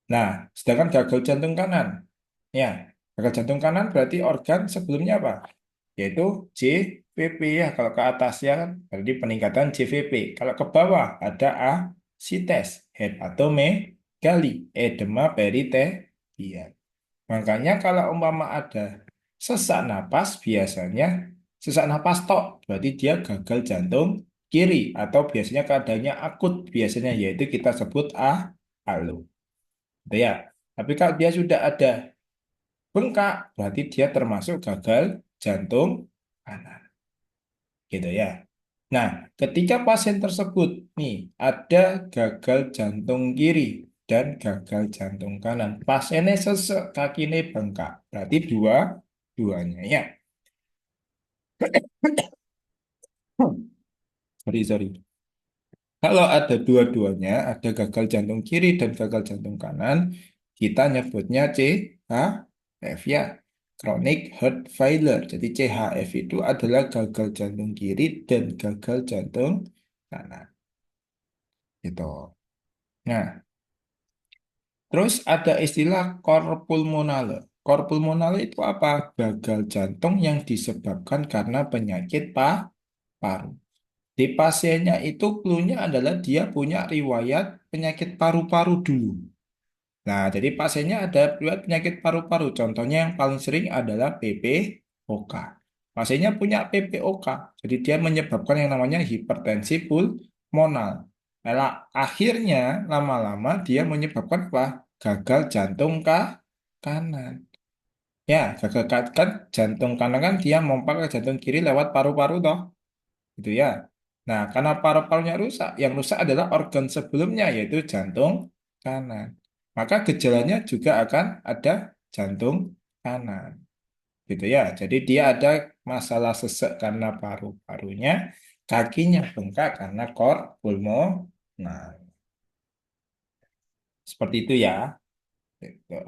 Nah, sedangkan gagal jantung kanan. Ya, gagal jantung kanan berarti organ sebelumnya apa? Yaitu JVP ya. Kalau ke atas ya kan berarti peningkatan JVP. Kalau ke bawah ada asites, hepatomegali, edema peritoneal. Makanya kalau umpama ada sesak napas biasanya sesak napas tok berarti dia gagal jantung kiri atau biasanya keadaannya akut biasanya yaitu kita sebut ALU. Gitu ya. Tapi kalau dia sudah ada bengkak berarti dia termasuk gagal jantung kanan. Gitu ya. Nah, ketika pasien tersebut nih ada gagal jantung kiri dan gagal jantung kanan, pasiennya sesek, kakinya bengkak. Berarti duanya ya. Sorry, sorry. Kalau ada dua-duanya, ada gagal jantung kiri dan gagal jantung kanan, kita nyebutnya CHF ya. Chronic Heart Failure. Jadi CHF itu adalah gagal jantung kiri dan gagal jantung kanan. Gitu. Nah, terus ada istilah cor pulmonale. Cor pulmonale itu apa? Gagal jantung yang disebabkan karena penyakit paru. Di pasiennya itu clue-nya adalah dia punya riwayat penyakit paru-paru dulu. Nah, jadi pasiennya ada riwayat penyakit paru-paru. Contohnya yang paling sering adalah PPOK. Pasiennya punya PPOK, jadi dia menyebabkan yang namanya hipertensi pulmonal. Akhirnya lama-lama dia menyebabkan apa? Gagal jantung kanan. Ya, kan jantung kanan kan dia mompa ke jantung kiri lewat paru-paru toh gitu ya. Nah, karena paru-parunya rusak, yang rusak adalah organ sebelumnya yaitu jantung kanan. Maka gejalanya juga akan ada jantung kanan, gitu ya. Jadi dia ada masalah sesek karena paru-parunya, kakinya bengkak karena kor pulmo. Nah, seperti itu ya. Gitu.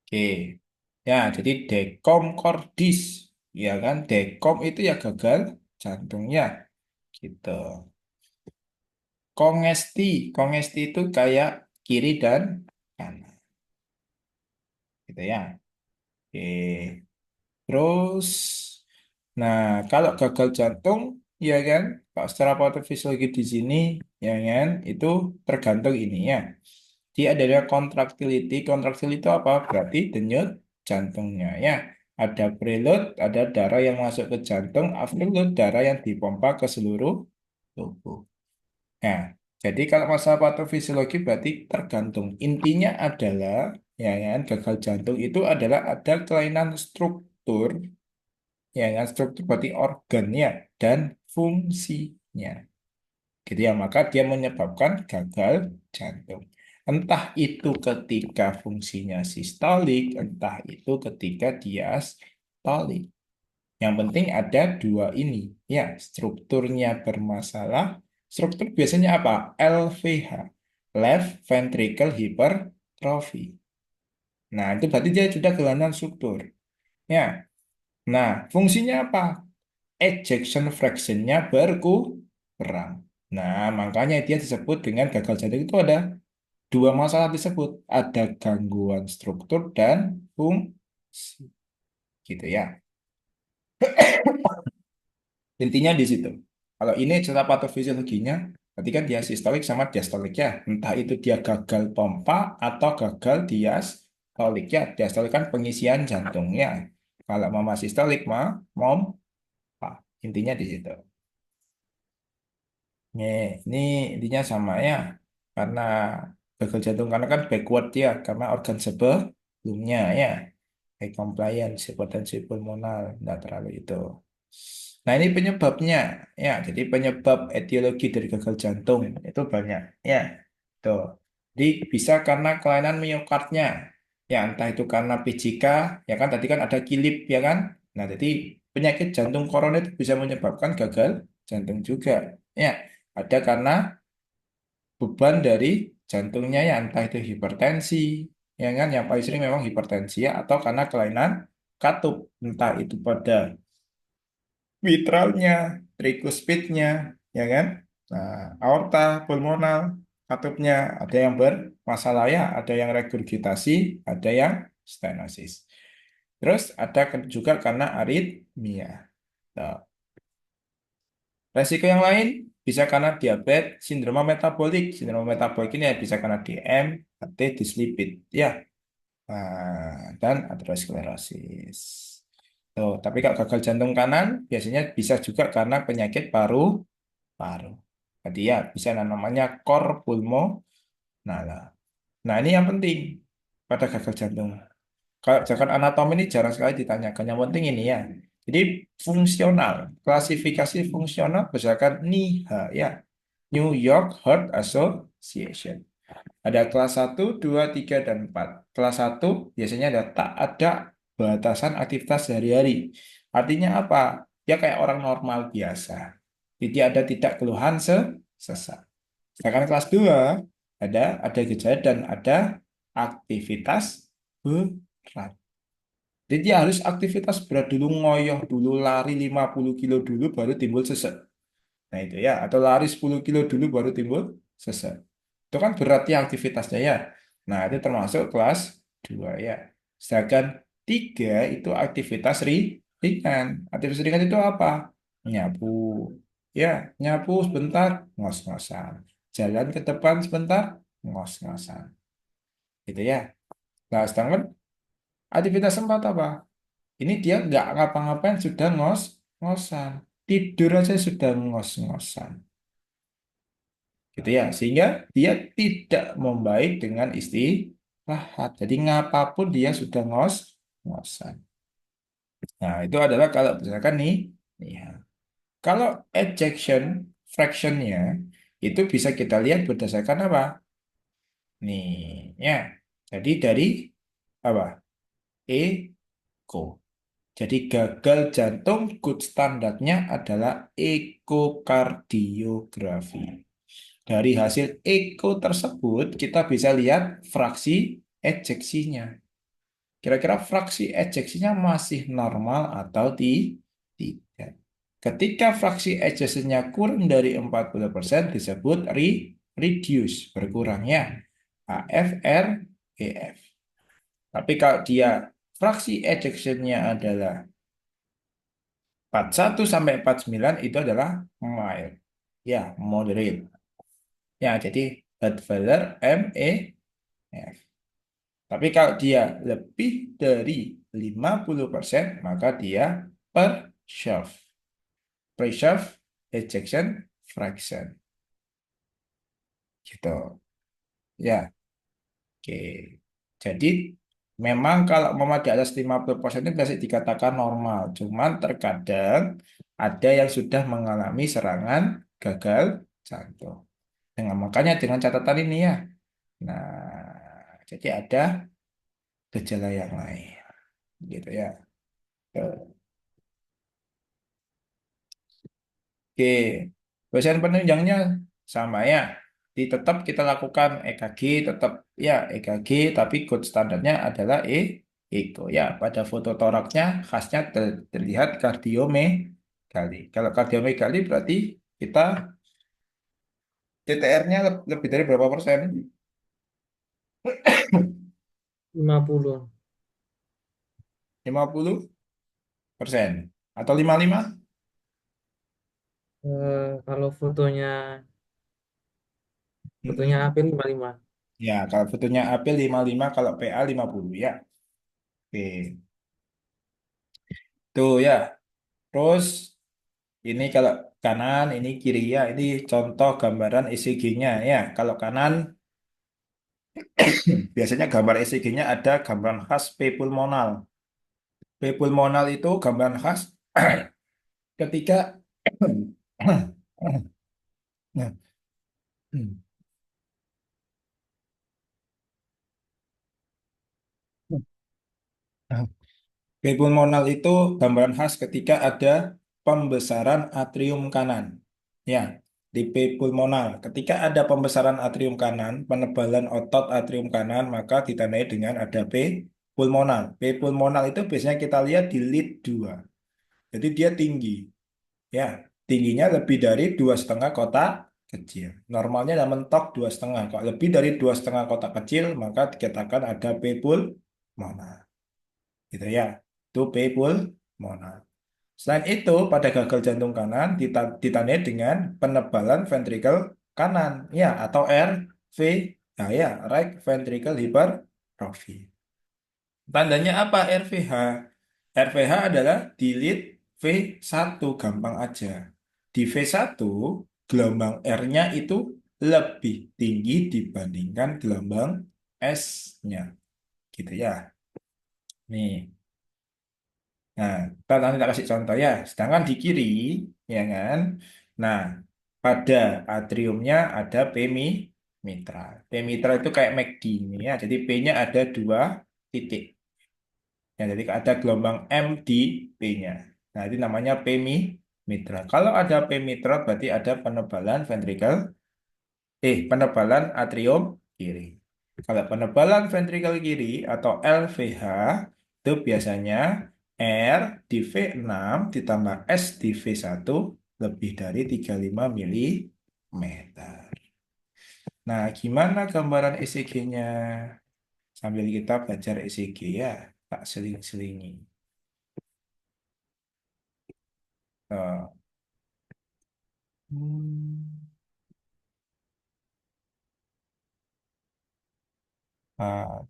Oke. Ya, jadi dekom cordis, ya kan? Dekom itu ya gagal jantungnya, gitu. Kongesti. Kongesti itu kayak kiri dan kanan. Gitu ya. Oke. Terus, nah kalau gagal jantung, ya kan, kalau secara patofisiologi di sini, ya kan, itu tergantung ini ya. Dia adalah contractility. Contractility itu apa? Berarti denyut jantungnya ya. Ada preload, ada darah yang masuk ke jantung, afterload, darah yang dipompa ke seluruh tubuh. Nah, jadi kalau masalah patofisiologi berarti tergantung. Intinya adalah, ya kan, gagal jantung itu adalah ada kelainan struktur, ya kan, struktur berarti organnya dan fungsinya. Gitu ya, maka dia menyebabkan gagal jantung. Entah itu ketika fungsinya sistolik, entah itu ketika diastolik. Yang penting ada dua ini. Ya, strukturnya bermasalah. Struktur biasanya apa? LVH. Left Ventricle Hypertrophy. Nah, itu berarti dia sudah kelainan struktur. Ya. Nah, fungsinya apa? Ejection fraction-nya berkurang. Nah, makanya dia disebut dengan gagal jantung itu ada dua masalah disebut. Ada gangguan struktur dan fungsi. Gitu ya. Intinya di situ. Kalau ini cerita patofisiologinya, berarti kan dia sistolik sama diastolik ya. Entah itu dia gagal pompa atau gagal diastolik ya. Diastolik kan pengisian jantungnya. Kalau mama sistolik mah mompa. Intinya di situ. Ini intinya sama ya. Karena gagal jantung karena kan backward ya. Karena organ sebelumnya ya. High compliance, hipertensi pulmonal, tidak terlalu itu. Nah, ini penyebabnya. Ya, jadi penyebab etiologi dari gagal jantung itu banyak. Ya, tuh. Jadi bisa karena kelainan miokardnya. Ya entah itu karena PJK, ya kan tadi kan ada kilip ya kan. Nah jadi penyakit jantung koroner itu bisa menyebabkan gagal jantung juga. Ya ada karena beban dari jantungnya ya entah itu hipertensi, ya kan yang paling sering memang hipertensi ya atau karena kelainan katup entah itu pada mitralnya, tricuspidnya, ya kan? Nah, aorta, pulmonal, katupnya ada yang bermasalah ya, ada yang regurgitasi, ada yang stenosis. Terus ada juga karena aritmia. Nah, resiko yang lain bisa karena diabetes, sindroma metabolik. Sindroma metabolik ini ya bisa karena DM, AT, dislipid, ya. Dan aterosklerosis. Tuh, tapi kalau gagal jantung kanan biasanya bisa juga karena penyakit paru. Jadi ya bisa namanya cor pulmonale. Nah, ini yang penting pada gagal jantung. Kalau misalkan anatomi ini jarang sekali ditanyakan. Yang penting ini ya. Jadi fungsional, klasifikasi fungsional berdasarkan NIHA ya. New York Heart Association. Ada kelas satu, 2, 3, dan 4. Kelas satu biasanya ada tak ada batasan aktivitas sehari-hari. Artinya apa? Dia kayak orang normal biasa. Jadi ada tidak keluhan sesak. Sedangkan kelas 2 ada gejala dan ada aktivitas berat. Jadi dia harus aktivitas berat dulu, ngoyoh dulu, lari 50 kilo dulu baru timbul sesek. Nah itu ya, atau lari 10 kilo dulu baru timbul sesek. Itu kan beratnya aktivitasnya ya. Nah itu termasuk kelas 2 ya. Sedangkan 3 itu aktivitas ringan. Aktivitas ringan itu apa? Nyapu. Ya, nyapu sebentar, ngos-ngosan. Jalan ke depan sebentar, ngos-ngosan. Gitu ya. Nah sedangkan aktivitas 4 apa? Ini dia nggak ngapa-ngapain sudah ngos-ngosan. Tidur aja sudah ngos-ngosan. Gitu ya, sehingga dia tidak membaik dengan istirahat. Jadi ngapapun dia sudah ngos-ngosan. Nah, itu adalah kalau misalkan nih ya. Kalau ejection fractionnya itu bisa kita lihat berdasarkan apa? Nih, ya. Jadi dari apa? Eko. Jadi gagal jantung good standarnya adalah ekokardiografi. Dari hasil eko tersebut, kita bisa lihat fraksi ejeksinya. Kira-kira fraksi ejeksinya masih normal atau tidak. Ketika fraksi ejeksinya kurang dari 40% disebut reduce, berkurangnya. AFR, EF. Tapi kalau dia fraksi ejeksinya adalah 41 sampai 49 itu adalah mild. Ya, moderate. Ya, jadi heart failure MEF. Tapi kalau dia lebih dari 50%, maka dia preserve. Preserve ejection fraction. Gitu. Ya, oke. Jadi memang kalau mau di atas 50% itu masih dikatakan normal. Cuman terkadang ada yang sudah mengalami serangan gagal jantung. Makanya dengan catatan ini ya. Nah, jadi ada gejala yang lain. Gitu ya. Oke, dosen penunjangnya sama ya. Di tetap kita lakukan EKG, tetap ya EKG, tapi gold standarnya adalah Eko ya. Pada foto toraknya khasnya terlihat kardiomegali. Kalau kardiomegali berarti kita CTR-nya lebih dari berapa persen? 50. 50% atau 55? Kalau fotonya Mm-mm. Apin 55. Ya, kalau fotonya AP 55, kalau PA 50 ya. Oke, tuh ya. Terus ini kalau kanan, ini kiri ya. Ini contoh gambaran ECG-nya ya. Kalau kanan biasanya gambar ECG-nya ada gambaran khas P pulmonal. P pulmonal itu gambaran khas ketika P pulmonal itu gambaran khas ketika ada pembesaran atrium kanan. Ya, di P pulmonal. Ketika ada pembesaran atrium kanan, penebalan otot atrium kanan, maka ditandai dengan ada P pulmonal. P pulmonal itu biasanya kita lihat di lead 2. Jadi dia tinggi. Ya, tingginya lebih dari 2,5 kotak kecil. Normalnya ada mentok 2,5. Kalau lebih dari 2,5 kotak kecil, maka dikatakan ada P pulmonal. Gitu ya. Itu P pulmonal. Selain itu, pada gagal jantung kanan ditandai dengan penebalan ventrikel kanan, ya, atau RV, nah ya, right ventricle hypertrophy. Tandanya apa RVH? RVH adalah delete V1, gampang aja. Di V1, gelombang R-nya itu lebih tinggi dibandingkan gelombang S-nya, gitu ya. Nih. Nah, nanti tak kasih contoh ya. Sedangkan di kiri, ya kan. Nah, pada atriumnya ada P mitral. P mitral itu kayak McD ini ya. Jadi P-nya ada 2 titik. Ya, jadi ada gelombang M di P-nya. Nah, itu namanya P mitral. Kalau ada P mitral berarti ada penebalan atrium kiri. Kalau penebalan ventrikel kiri atau LVH itu biasanya R di V6 ditambah S di V1 lebih dari 35 milimeter. Nah, gimana gambaran ECG-nya? Sambil kita belajar ECG ya, tak seling-selingi. Nah, hmm, ah,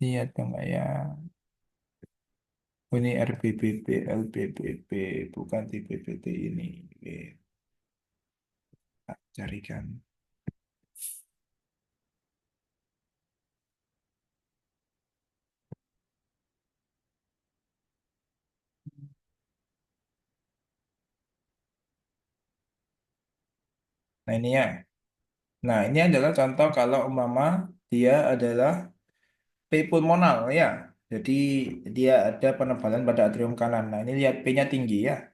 lihat dong ya. Oh, ini RBBB, LBBB, bukan TBBT ini. Oke, tak carikan. Nah, ini ya. Nah, ini adalah contoh kalau umpama dia adalah P pulmonal ya. Jadi dia ada penebalan pada atrium kanan. Nah, ini lihat P-nya tinggi ya.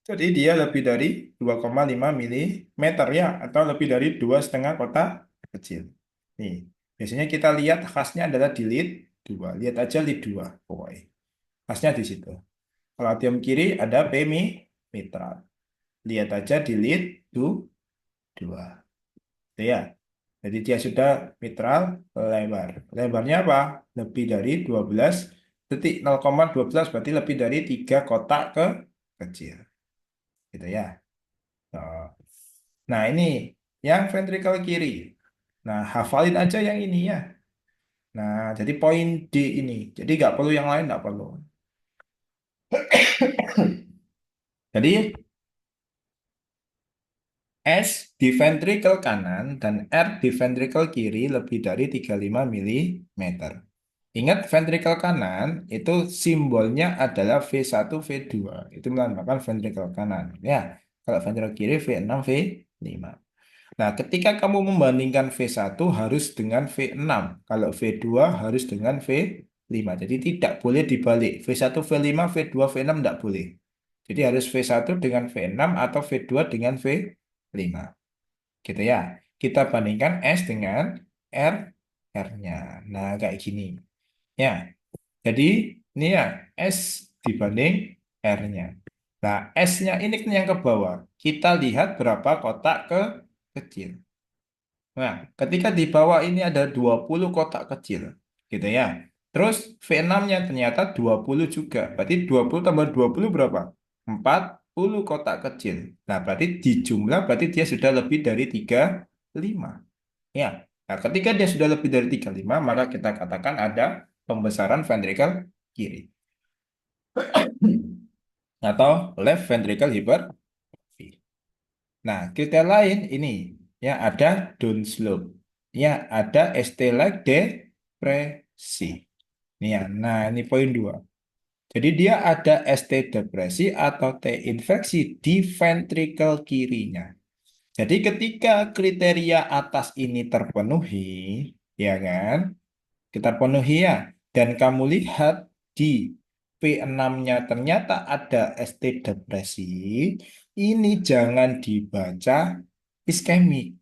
Jadi dia lebih dari 2,5 milimeter ya, atau lebih dari 2,5 kotak kecil. Nih, biasanya kita lihat khasnya adalah di lead 2. Lihat aja lead 2 pokoknya. Khasnya di situ. Kalau atrium kiri ada P mitral. Lihat aja di lead 2. Itu ya. Jadi dia sudah mitral lebar. Lebarnya apa? Lebih dari 12 detik. 0,12 berarti lebih dari 3 kotak ke kecil. Gitu ya. Oh. Nah, ini yang ventrikel kiri. Nah, hafalin aja yang ini ya. Nah, jadi poin D ini. Jadi nggak perlu yang lain, nggak perlu. Jadi S di ventrikel kanan dan R di ventrikel kiri lebih dari 35 milimeter. Ingat ventrikel kanan itu simbolnya adalah V1, V2. Itu melambangkan ventrikel kanan. Ya, kalau ventrikel kiri V6, V5. Nah, ketika kamu membandingkan V1 harus dengan V6. Kalau V2 harus dengan V5. Jadi tidak boleh dibalik. V1, V5, V2, V6 tidak boleh. Jadi harus V1 dengan V6 atau V2 dengan V5. Gitu ya. Kita bandingkan S dengan R, R-nya. Nah, kayak gini. Ya, jadi ini ya S dibanding R-nya. Nah, S-nya ini kan yang ke bawah. Kita lihat berapa kotak ke kecil. Nah, ketika di bawah ini ada 20 kotak kecil, gitu ya. Terus V6-nya ternyata 20 juga. Berarti 20 tambah 20 berapa? 40 kotak kecil. Nah, berarti di jumlah berarti dia sudah lebih dari 35. Ya. Nah, ketika dia sudah lebih dari 35, maka kita katakan ada pembesaran ventrikel kiri atau left ventricle hypertrophy. Nah, kriteria lain ini ya ada down slope, ya ada ST like depresi. Nih ya, nah ini poin 2. Jadi dia ada ST depresi atau T infeksi di ventrikel kirinya. Jadi ketika kriteria atas ini terpenuhi, ya kan, kita penuhi ya, dan kamu lihat di V6-nya ternyata ada ST depresi, ini jangan dibaca iskemik.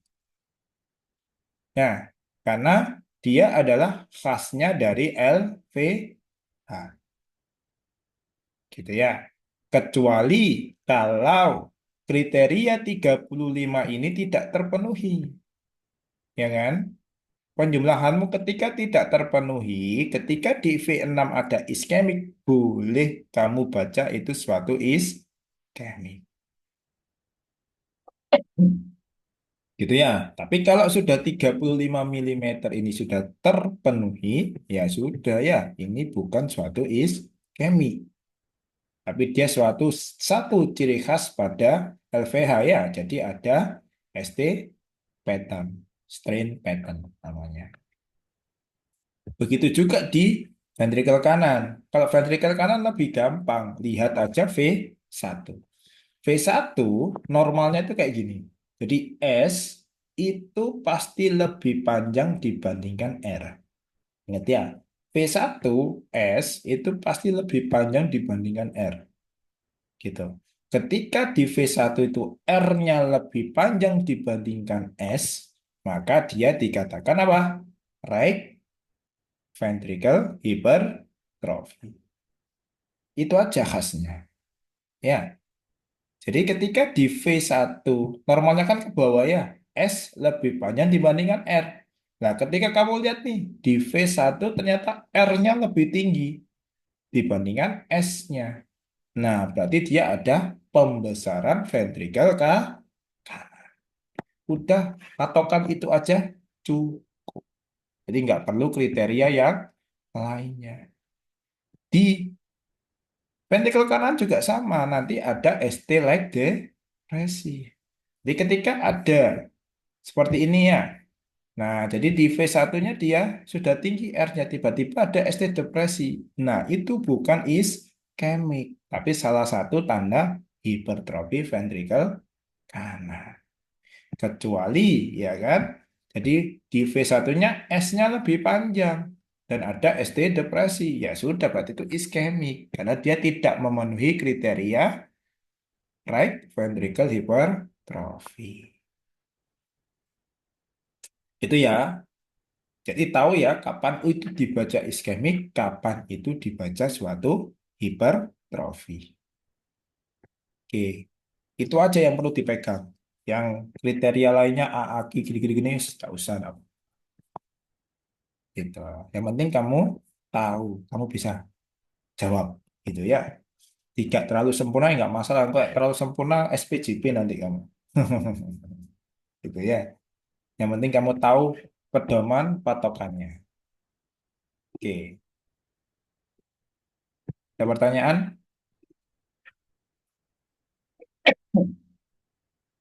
Nah, karena dia adalah khasnya dari LVH, gitu ya. Kecuali kalau kriteria 35 ini tidak terpenuhi, ya kan? Penjumlahanmu ketika tidak terpenuhi, ketika di V6 ada iskemik, boleh kamu baca itu suatu iskemik. Gitu ya. Tapi kalau sudah 35 milimeter ini sudah terpenuhi, ya sudah ya, ini bukan suatu iskemik. Tapi dia satu ciri khas pada LVH ya. Jadi ada ST pattern, strain pattern namanya. Begitu juga di ventrikel kanan. Kalau ventrikel kanan lebih gampang, lihat aja V1. V1 normalnya itu kayak gini. Jadi S itu pasti lebih panjang dibandingkan R. Ingat ya, V1 S itu pasti lebih panjang dibandingkan R. Gitu. Ketika di V1 itu R-nya lebih panjang dibandingkan S, maka dia dikatakan apa? Right ventricle hypertrophy. Itu aja khasnya. Ya, jadi ketika di V1, normalnya kan ke bawah ya, S lebih panjang dibandingkan R. Nah, ketika kamu lihat nih, di V1 ternyata R-nya lebih tinggi dibandingkan S-nya. Nah, berarti dia ada pembesaran ventrikel ke kanan. Udah, patokan itu aja cukup. Jadi nggak perlu kriteria yang lainnya. Di ventrikel kanan juga sama, nanti ada ST like depresi. Jadi ketika ada seperti ini ya, nah jadi di V1-nya dia sudah tinggi R-nya, tiba-tiba ada ST depresi. Nah itu bukan iskemik, tapi salah satu tanda hipertrofi ventrikel kanan. Kecuali, ya kan, jadi di V1-nya S-nya lebih panjang dan ada ST depresi. Ya sudah, berarti itu iskemik karena dia tidak memenuhi kriteria right ventricle hypertrophy. Itu ya. Jadi tahu ya kapan itu dibaca iskemik, kapan itu dibaca suatu hipertrofi. Oke, itu aja yang perlu dipegang. Yang kriteria lainnya AAK gini-gini tidak usah. Gitu. Yang penting kamu tahu, kamu bisa jawab, gitu ya. Tidak terlalu sempurna ya nggak masalah. Kalau terlalu sempurna SPJP nanti kamu. Gitu ya. Yang penting kamu tahu pedoman patokannya. Oke. Ada pertanyaan?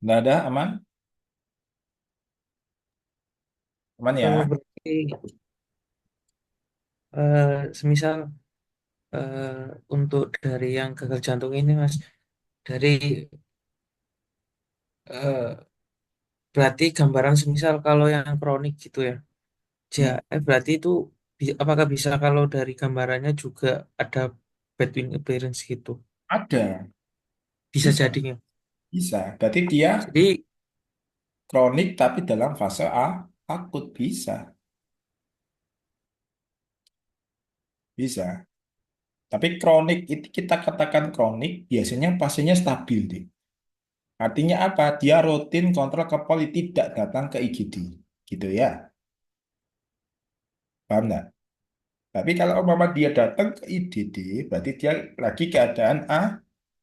Nggak ada, aman? Aman ya? berarti semisal eh, untuk dari yang gagal jantung ini Mas, dari eh, berarti gambaran semisal kalau yang kronik gitu ya, Hmm. berarti itu apakah bisa kalau dari gambarannya juga ada bad wind appearance gitu? Ada, Bisa bisa, jadinya. bisa. Berarti dia Jadi kronik tapi dalam fase akut bisa, bisa. Tapi kronik itu kita katakan kronik biasanya pasiennya stabil deh. Artinya apa? Dia rutin kontrol ke poli tidak datang ke IGD, gitu ya. Paham nggak? Tapi kalau umpama dia datang ke IDD, berarti dia lagi keadaan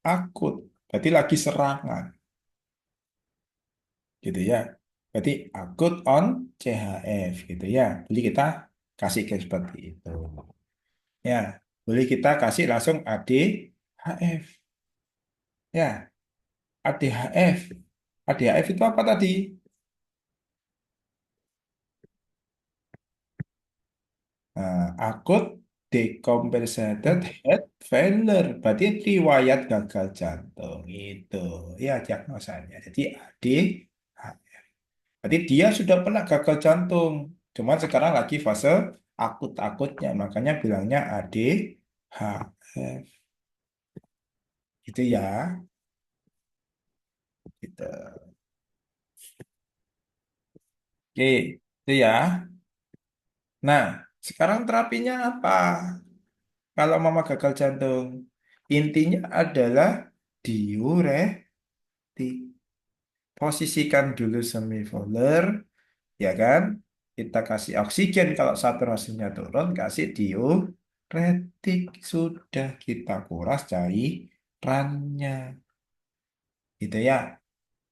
akut, berarti lagi serangan, gitu ya. Berarti akut on CHF, gitu ya. Jadi kita kasih ke seperti itu. Ya, boleh kita kasih langsung ADHF. Ya, ADHF. ADHF itu apa tadi? Nah, akut decompensated heart failure. Berarti riwayat gagal jantung. Itu ya diagnosanya. Jadi ADHF. Berarti dia sudah pernah gagal jantung. Cuman sekarang lagi fase akut-akutnya. Makanya bilangnya ADHF. Gitu ya. Gitu. Oke, itu ya. Nah, sekarang terapinya apa? Kalau mama gagal jantung, intinya adalah diuretik. Posisikan dulu semivoler, ya kan? Kita kasih oksigen kalau saturasinya turun, kasih diuretik. Sudah kita kuras cairannya. Gitu ya.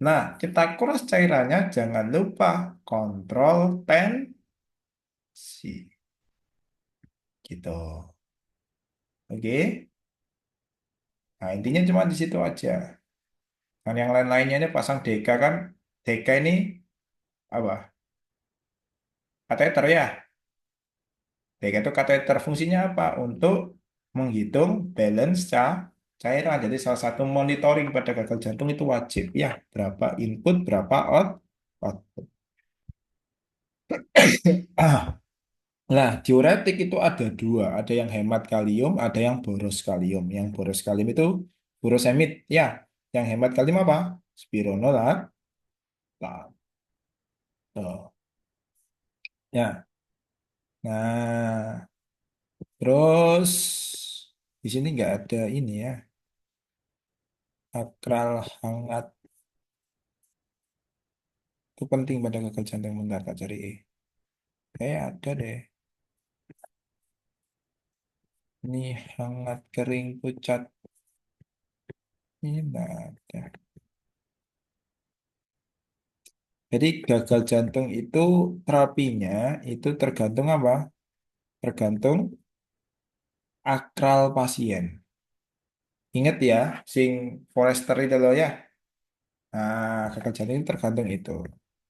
Nah, kita kuras cairannya, jangan lupa kontrol tensi. Gitu. Oke. Nah, intinya cuma di situ aja. Dan yang lain-lainnya ini pasang DK kan. DK ini apa? Kateter ya. DK itu kateter fungsinya apa? Untuk menghitung balance cairan. Jadi salah satu monitoring pada gagal jantung itu wajib ya. Berapa input, berapa output. Nah, diuretik itu ada dua. Ada yang hemat kalium, ada yang boros kalium. Yang boros kalium itu furosemid ya. Yang hemat kalium apa? Spironolak. Tuh. Ya. Nah, terus di sini nggak ada ini ya, akral hangat itu penting pada gagal jantung bentar Kak cari. Kayak ada deh. Ini hangat kering pucat. Ini nggak ada. Jadi gagal jantung itu terapinya itu tergantung apa? Tergantung akral pasien. Ingat ya, sing Forester itu loh ya. Nah, gagal jantung itu tergantung itu.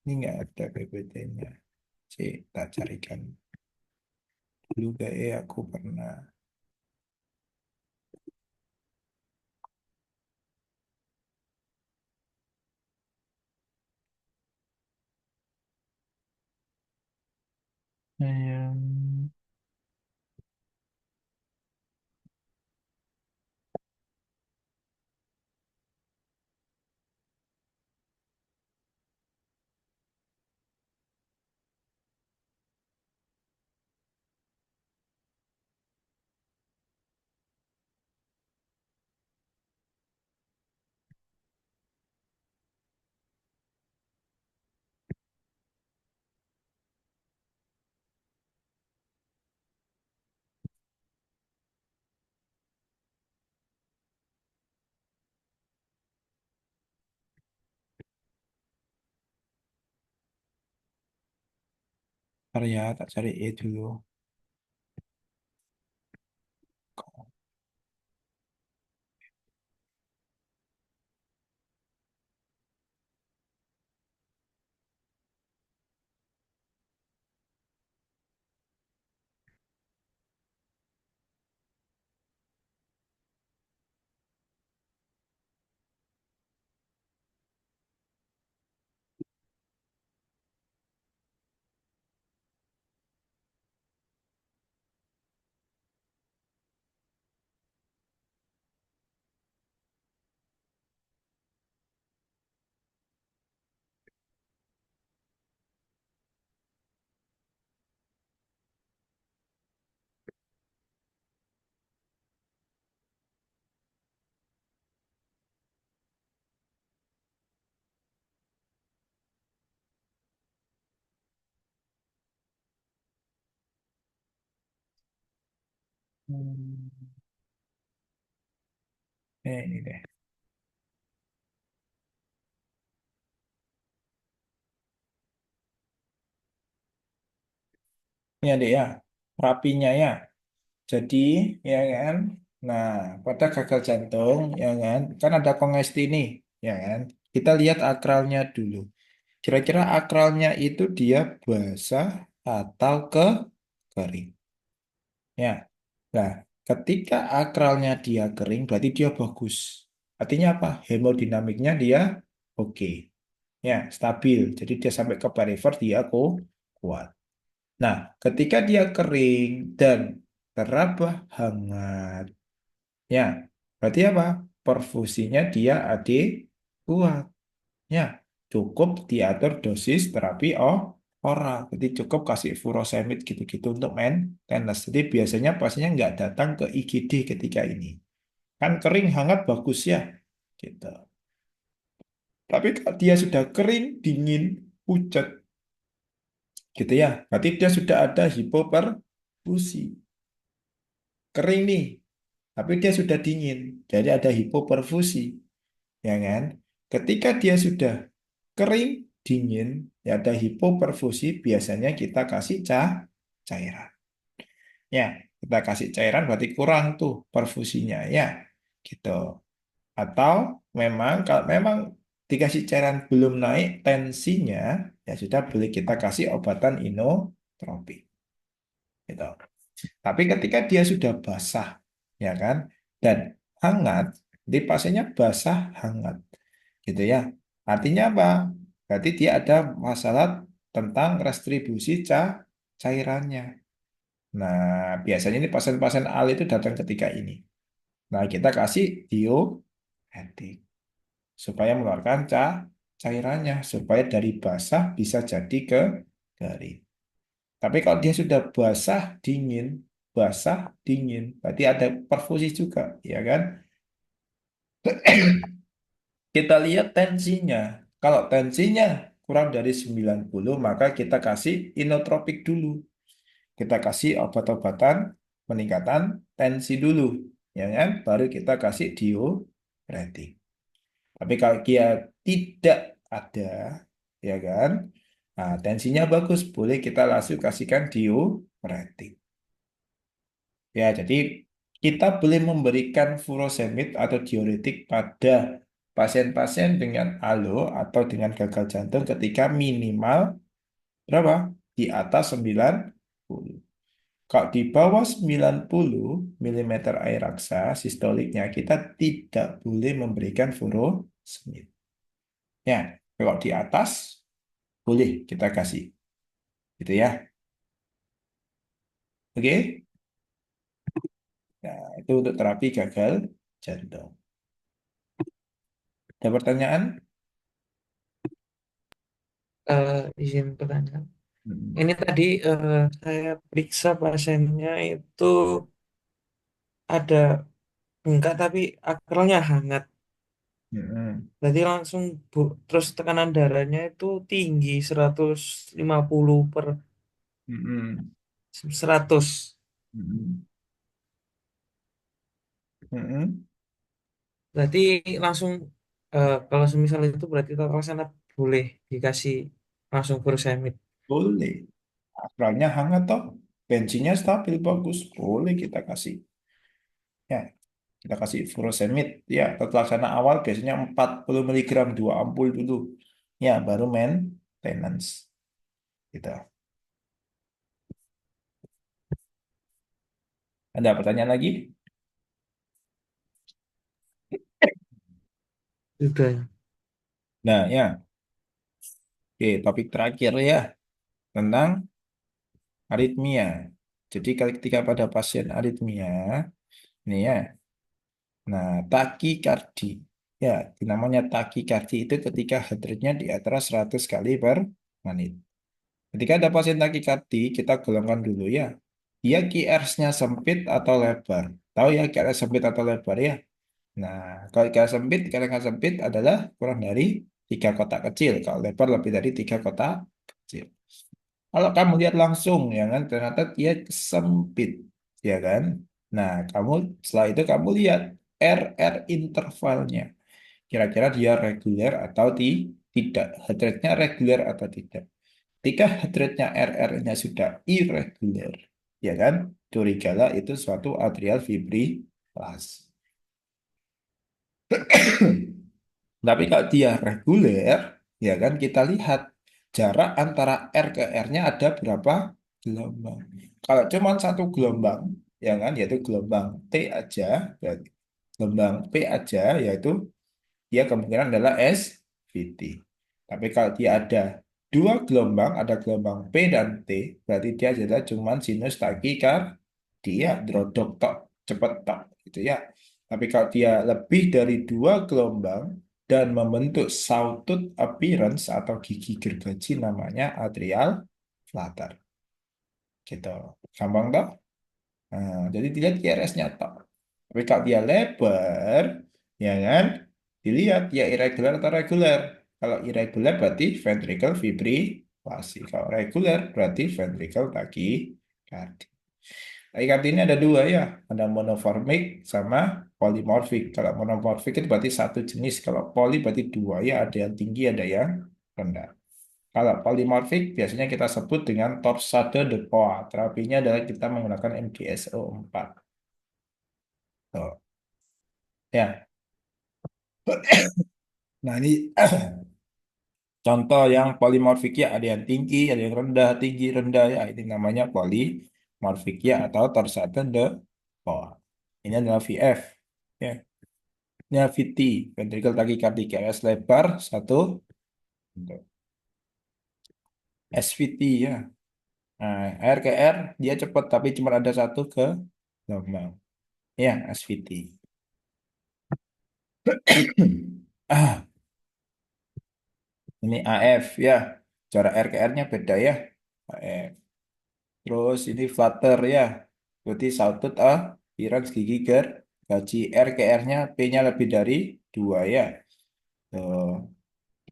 Ini nggak ada PPT-nya. Sih, tak carikan. Dulu kayak aku pernah. Yang karya tak cari dulu. Hmm, ini deh. Ini ada ya, terapinya ya. Jadi, ya kan. Nah, pada gagal jantung, ya kan, kan ada kongesti nih, ya kan. Kita lihat akralnya dulu. Kira-kira akralnya itu dia basah atau kering. Ya. Nah, ketika akralnya dia kering, berarti dia bagus. Artinya apa? Hemodinamiknya dia oke. Ya, stabil. Jadi dia sampai ke perifer dia kuat. Nah, ketika dia kering dan teraba hangat, ya, berarti apa? Perfusinya dia kuat. Ya, cukup diatur dosis terapi oral. Jadi cukup kasih furosemid gitu-gitu untuk maintenance. Jadi biasanya pasiennya nggak datang ke IGD ketika ini. Kan kering hangat bagus ya, gitu. Tapi kalau dia sudah kering, dingin, pucat, gitu ya. Berarti dia sudah ada hipoperfusi. Kering nih, tapi dia sudah dingin. Jadi ada hipoperfusi, ya kan? Ketika dia sudah kering, dingin, ya ada hipoperfusi, biasanya kita kasih cairan. Ya, kita kasih cairan berarti kurang tuh perfusinya, ya, gitu. Atau memang kalau memang dikasih cairan belum naik tensinya, ya sudah boleh kita kasih obatan inotropik, gitu. Tapi ketika dia sudah basah, ya kan, dan hangat, di pasiennya basah hangat, gitu ya. Artinya apa? Berarti dia ada masalah tentang restribusi cairannya. Nah, biasanya ini pasien-pasien AL itu datang ketika ini. Nah, kita kasih diuretik supaya mengeluarkan cairannya, supaya dari basah bisa jadi ke garing. Tapi kalau dia sudah basah dingin, berarti ada perfusi juga, ya kan? Kita lihat tensinya. Kalau tensinya kurang dari 90, maka kita kasih inotropik dulu. Kita kasih obat-obatan peningkatan tensi dulu, ya kan? Baru kita kasih diuretik. Tapi kalau dia tidak ada, ya kan? Nah, tensinya bagus, boleh kita langsung kasihkan diuretik. Ya, jadi kita boleh memberikan furosemid atau diuretik pada pasien-pasien dengan alo atau dengan gagal jantung ketika minimal berapa? Di atas 90. Kalau di bawah 90 milimeter air raksa sistoliknya, kita tidak boleh memberikan furosemid. Ya, kalau di atas boleh kita kasih, gitu ya. Oke? Nah, itu untuk terapi gagal jantung. Ada pertanyaan? Izin pertanyaan. Hmm. Ini tadi saya periksa pasiennya itu ada enggak tapi akralnya hangat. Hmm. Berarti langsung terus tekanan darahnya itu tinggi 150 per Hmm. 100. Hmm. Hmm. Berarti langsung kalau semisal itu berarti total sana boleh dikasih langsung furosemid. Boleh. Akralnya hangat toh. Bensinnya stabil bagus. Boleh kita kasih. Ya, kita kasih furosemid. Ya, untuk laksana awal biasanya 40 miligram 2 ampul dulu. Ya, baru maintenance. Gitu. Ada pertanyaan lagi? Sudah ya. Nah, ya. Oke, topik terakhir ya. Tentang aritmia. Jadi ketika pada pasien aritmia, ini ya. Nah, takikardi. Ya, namanya takikardi itu ketika heart rate-nya di atas 100 kali per menit. Ketika ada pasien takikardi, kita golongkan dulu ya. Dia QRS-nya sempit atau lebar. Tahu ya QRS sempit atau lebar ya? Nah, kalau QRS sempit adalah kurang dari 3 kotak kecil. Kalau lebar lebih dari 3 kotak kecil. Kalau kamu lihat langsung, ya kan, ternyata dia sempit, ya kan? Nah, kamu setelah itu kamu lihat RR intervalnya. Kira-kira dia reguler atau tidak. Heart rate-nya reguler atau tidak. Ketika heart rate-nya RR-nya sudah irregular, ya kan? Curigala itu suatu atrial fibrilasi. Tapi kalau dia reguler, ya kan kita lihat jarak antara R ke R-nya ada berapa gelombang. Kalau cuma satu gelombang, ya kan, yaitu gelombang T aja, berarti gelombang P aja, yaitu dia kemungkinan adalah SVT. Tapi kalau dia ada dua gelombang, ada gelombang P dan T, berarti dia adalah cuman sinus takikardia, drodok tok, cepet tok, gitu ya. Tapi kalau dia lebih dari dua gelombang dan membentuk sawtooth appearance atau gigi gergaji namanya atrial flutter, gitu. Gampang toh? Nah, jadi dilihat QRS-nya tok. Tapi kalau dia lebar, ya kan, dilihat dia irregular atau reguler. Kalau irregular berarti ventricle fibrilasi. Kalau reguler berarti ventricle tachycardia. Tachycardia ini ada dua ya, ada monomorphic sama polymorphic. Kalau monomorphic itu berarti satu jenis. Kalau poly berarti dua ya, ada yang tinggi, ada yang rendah. Kalau polymorphic biasanya kita sebut dengan torsade de Poix. Terapinya adalah kita menggunakan MgSO4. Tuh. Ya, nah ini contoh yang polimorfik ya, ada yang tinggi, ada yang rendah, tinggi, rendah ya. Ini namanya polimorfik ya atau torsade de Poix. Ini adalah VF. Ya, ini VT, ventricle tachycardic RS lebar satu, untuk SVT ya. Nah, R ke R dia cepat tapi cuma ada satu ke gelombang. Ya, SVT. Ah, ini AF ya. Cara R ke R-nya beda ya. AF. Terus ini flutter ya. Berarti sawtooth A, Iraks gigi ger, gaji R ke R-nya P-nya lebih dari 2 ya. Tuh.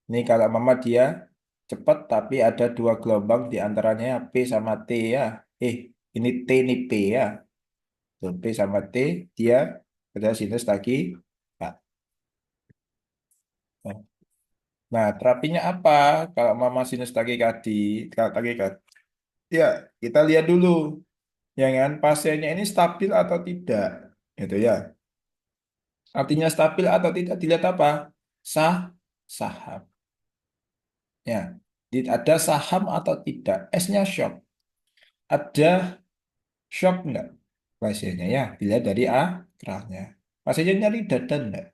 Ini kalau mama dia cepat tapi ada dua gelombang di antaranya P sama T ya. Ini T ini P ya. Tuh, P sama T dia ada sinus lagi. Nah, nah, terapinya apa? Kalau mama sinus takikadi, kalau takikadi, ya kita lihat dulu, ya kan? Pasiennya ini stabil atau tidak, gitu ya. Artinya stabil atau tidak dilihat apa? Sah, saham. Ya, ada saham atau tidak? S-nya shock. Ada shock enggak? Pasiennya ya, dilihat dari akranya. Pasiennya nyari dada enggak?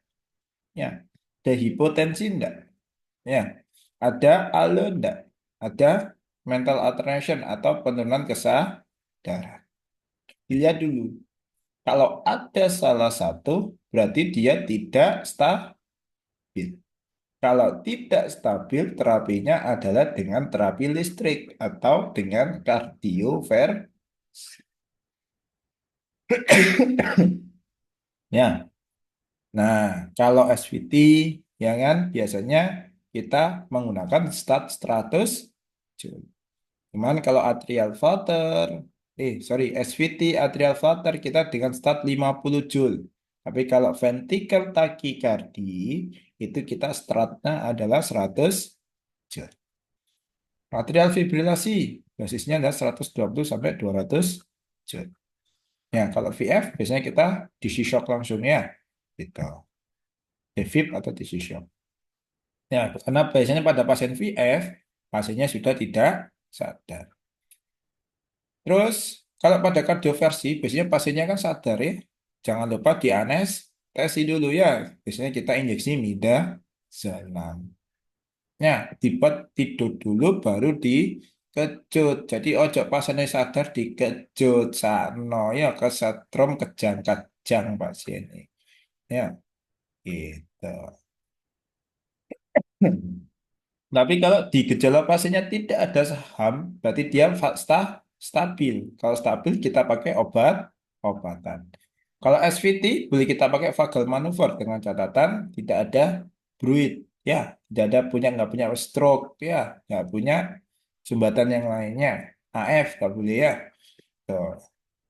Ya, ada hipotensi enggak? Ya, ada ALE enggak? Ada mental alternation atau penurunan kesadaran. Dilihat dulu. Kalau ada salah satu, berarti dia tidak stabil. Kalau tidak stabil, terapinya adalah dengan terapi listrik atau dengan kardioversi. Ya, nah kalau SVT, ya kan, biasanya kita menggunakan stratus. Cuman kalau atrial flutter, SVT atrial flutter kita dengan stat 50 Joule. Tapi kalau ventricle tachycardy itu kita stratnya adalah 100 Joule. Atrial fibrilasi dosisnya adalah 120 sampai 200 Joule. Ya, kalau VF biasanya kita DC shock langsung ya. Gitu. Defib atau DC shock. Ya, karena biasanya pada pasien VF, pasiennya sudah tidak sadar. Terus kalau pada kardioversi, biasanya pasiennya kan sadar ya. Jangan lupa di anestesi dulu ya. Biasanya kita injeksi midazolam. Ya, dibuat tidur dulu baru dikejut. Jadi ojo pasiennya sadar dikejut sano ya kesetrum kejang-kejang pasien ini. Ya, gitu. Tapi kalau di gejala pasiennya tidak ada saham, berarti dia stabil. Kalau stabil kita pakai obatan. Kalau SVT boleh kita pakai vagal maneuver dengan catatan tidak ada bruit, ya, tidak ada nggak punya stroke, ya, nggak punya sumbatan yang lainnya. AF nggak boleh ya. Tuh.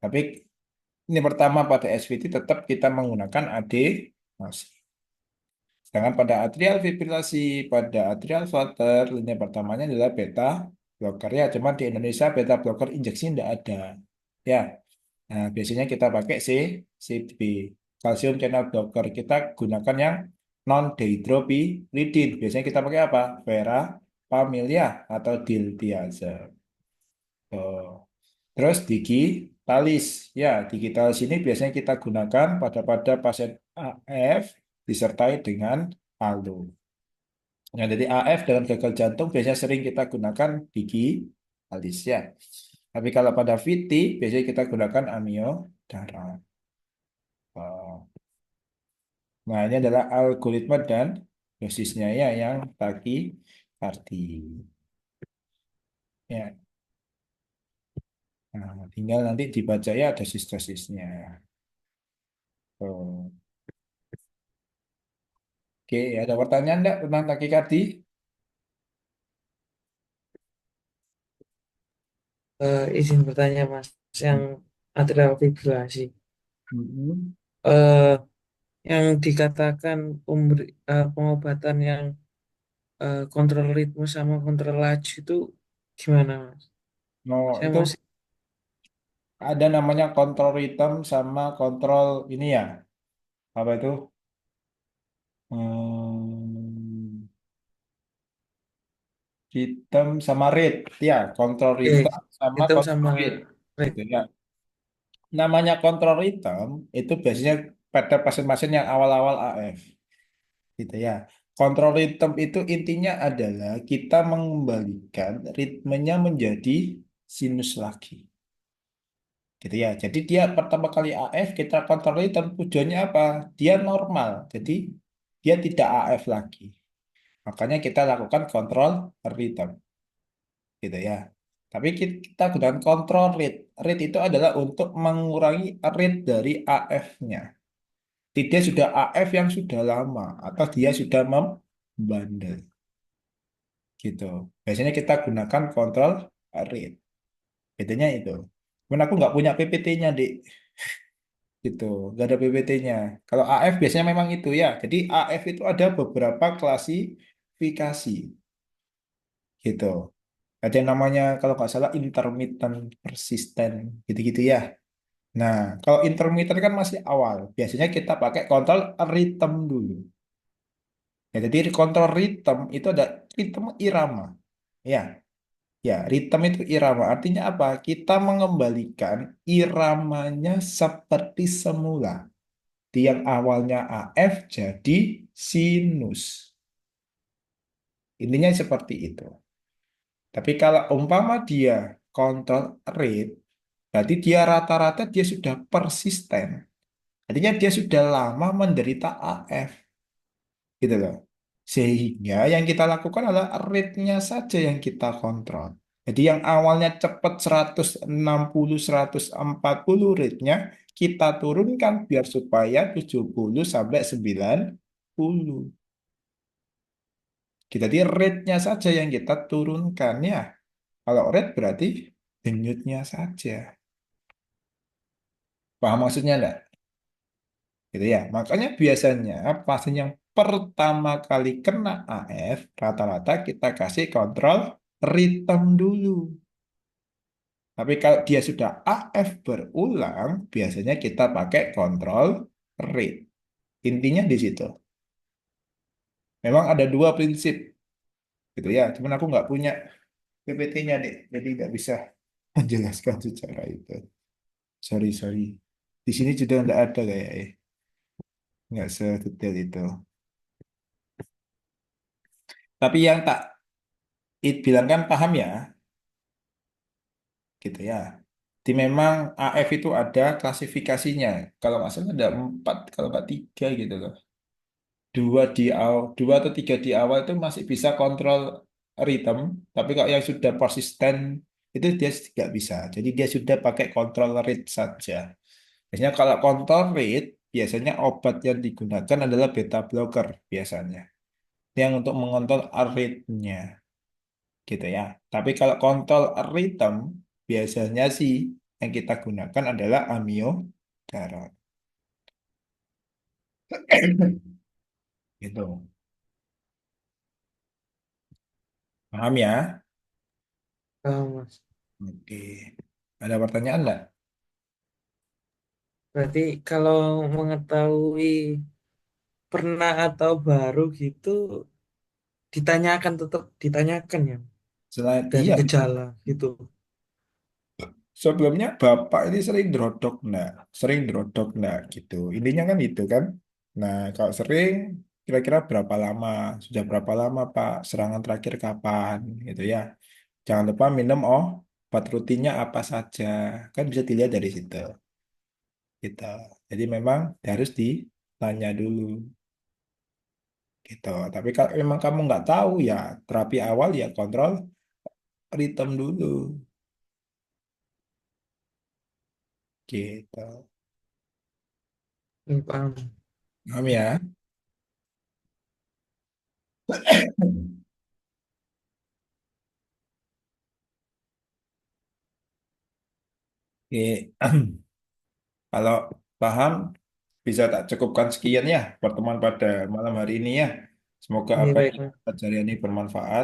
Tapi ini pertama pada SVT tetap kita menggunakan AD. Sedangkan pada atrial fibrilasi, pada atrial flutter, linia pertamanya adalah beta blocker ya. Cuma di Indonesia beta blocker injeksi tidak ada. Ya, nah, biasanya kita pakai CB, calcium channel blocker. Kita gunakan yang non dehydropyridine. Biasanya kita pakai apa? Vera, Pamilia atau diltiazem. Oh. Terus digitalis, ya digitalis ini biasanya kita gunakan pada pasien AF disertai dengan palu. Nah, jadi AF dengan gagal jantung biasanya sering kita gunakan gigi alis ya. Tapi kalau pada VT biasanya kita gunakan amiodarat. Oh. Nah, ini adalah algoritma dan dosisnya ya yang takikardi. Ya, nah, tinggal nanti dibaca ya dosis-dosisnya. Oh. Oke, ada pertanyaan enggak tentang takikardi? Izin bertanya Mas, yang atrial fibrillasi. Mm-mm. Eh, yang dikatakan pengobatan yang kontrol ritme sama kontrol laju itu gimana Mas? No, Saya itu masih ada namanya kontrol ritme sama kontrol ini ya. Apa itu? Hmm, ritme sama rate. Ya, kontrol ritme sama hitam kontrol sama rate. red. Gitu ya. Namanya kontrol ritme itu biasanya pada pasien-pasien yang awal-awal AF. Gitu ya. Kontrol ritme itu intinya adalah kita mengembalikan ritmenya menjadi sinus lagi. Gitu ya. Jadi dia pertama kali AF kita kontrol ritme tujuannya apa? Dia normal. Jadi dia tidak AF lagi. Makanya kita lakukan kontrol ritme. Gitu ya. Tapi kita gunakan kontrol rate. Rate itu adalah untuk mengurangi rate dari AF-nya. Dia sudah AF yang sudah lama atau dia sudah membandel gitu. Biasanya kita gunakan kontrol rate. Bedanya itu. Cuman aku nggak punya PPT-nya, Dik. Gitu. Nggak ada PPT-nya. Kalau AF biasanya memang itu ya. Jadi AF itu ada beberapa klasifikasi gitu. Ada yang namanya kalau nggak salah intermittent persistent gitu-gitu ya. Nah, kalau intermittent kan masih awal. Biasanya kita pakai kontrol ritme dulu. Ya, jadi kontrol ritme itu ada ritme irama. Ya, ya, ritme itu irama. Artinya apa? Kita mengembalikan iramanya seperti semula. Yang awalnya AF jadi sinus. Intinya seperti itu. Tapi kalau umpama dia kontrol rate, berarti dia rata-rata dia sudah persisten. Artinya dia sudah lama menderita AF. Gitu loh. Sehingga yang kita lakukan adalah rate-nya saja yang kita kontrol. Jadi yang awalnya cepat 160, 140 rate-nya kita turunkan biar supaya 70 sampai 90. Jadi rate-nya saja yang kita turunkan ya. Kalau rate berarti denyutnya saja. Paham maksudnya enggak? Gitu ya. Makanya biasanya pasien yang pertama kali kena AF, rata-rata kita kasih kontrol ritme dulu. Tapi kalau dia sudah AF berulang, biasanya kita pakai kontrol rate. Intinya di situ. Memang ada dua prinsip, gitu ya. Cuman aku nggak punya PPT-nya, deh. Jadi nggak bisa menjelaskan secara itu. Sorry, sorry. Di sini juga nggak ada kayaknya. Nggak sedetail itu. Tapi yang tak bilang kan paham ya, gitu ya. Jadi memang AF itu ada klasifikasinya. Kalau nggak salah ada empat, kalau nggak tiga gitu loh. Dua di awal, dua atau tiga di awal itu masih bisa kontrol ritme, tapi kalau yang sudah persisten itu dia tidak bisa. Jadi dia sudah pakai kontrol rate saja. Biasanya kalau kontrol rate, biasanya obat yang digunakan adalah beta blocker biasanya. Yang untuk mengontrol ritme-nya gitu ya. Tapi kalau kontrol ritme biasanya sih yang kita gunakan adalah amiodarone. Gitu. Paham ya? Mas. Oke. Ada pertanyaan nggak? Berarti kalau mengetahui pernah atau baru gitu ditanyakan, tetap ditanyakan ya Selain dari iya, gejala gitu. sebelumnya Bapak ini sering drodok nggak? Sering drodok nggak gitu. Intinya kan itu kan. Nah, kalau sering kira-kira berapa lama, sudah berapa lama Pak, serangan terakhir kapan, gitu ya. Jangan lupa minum obat rutinnya apa saja, kan bisa dilihat dari situ, gitu. Jadi memang harus ditanya dulu, gitu. Tapi kalau memang kamu nggak tahu ya, terapi awal ya kontrol ritme dulu, gitu. Ini paham. Paham ya? Oke. Kalau paham, bisa tak cukupkan sekian ya pertemuan pada malam hari ini ya. Semoga Ini apa yang baik. kita pelajari ini bermanfaat.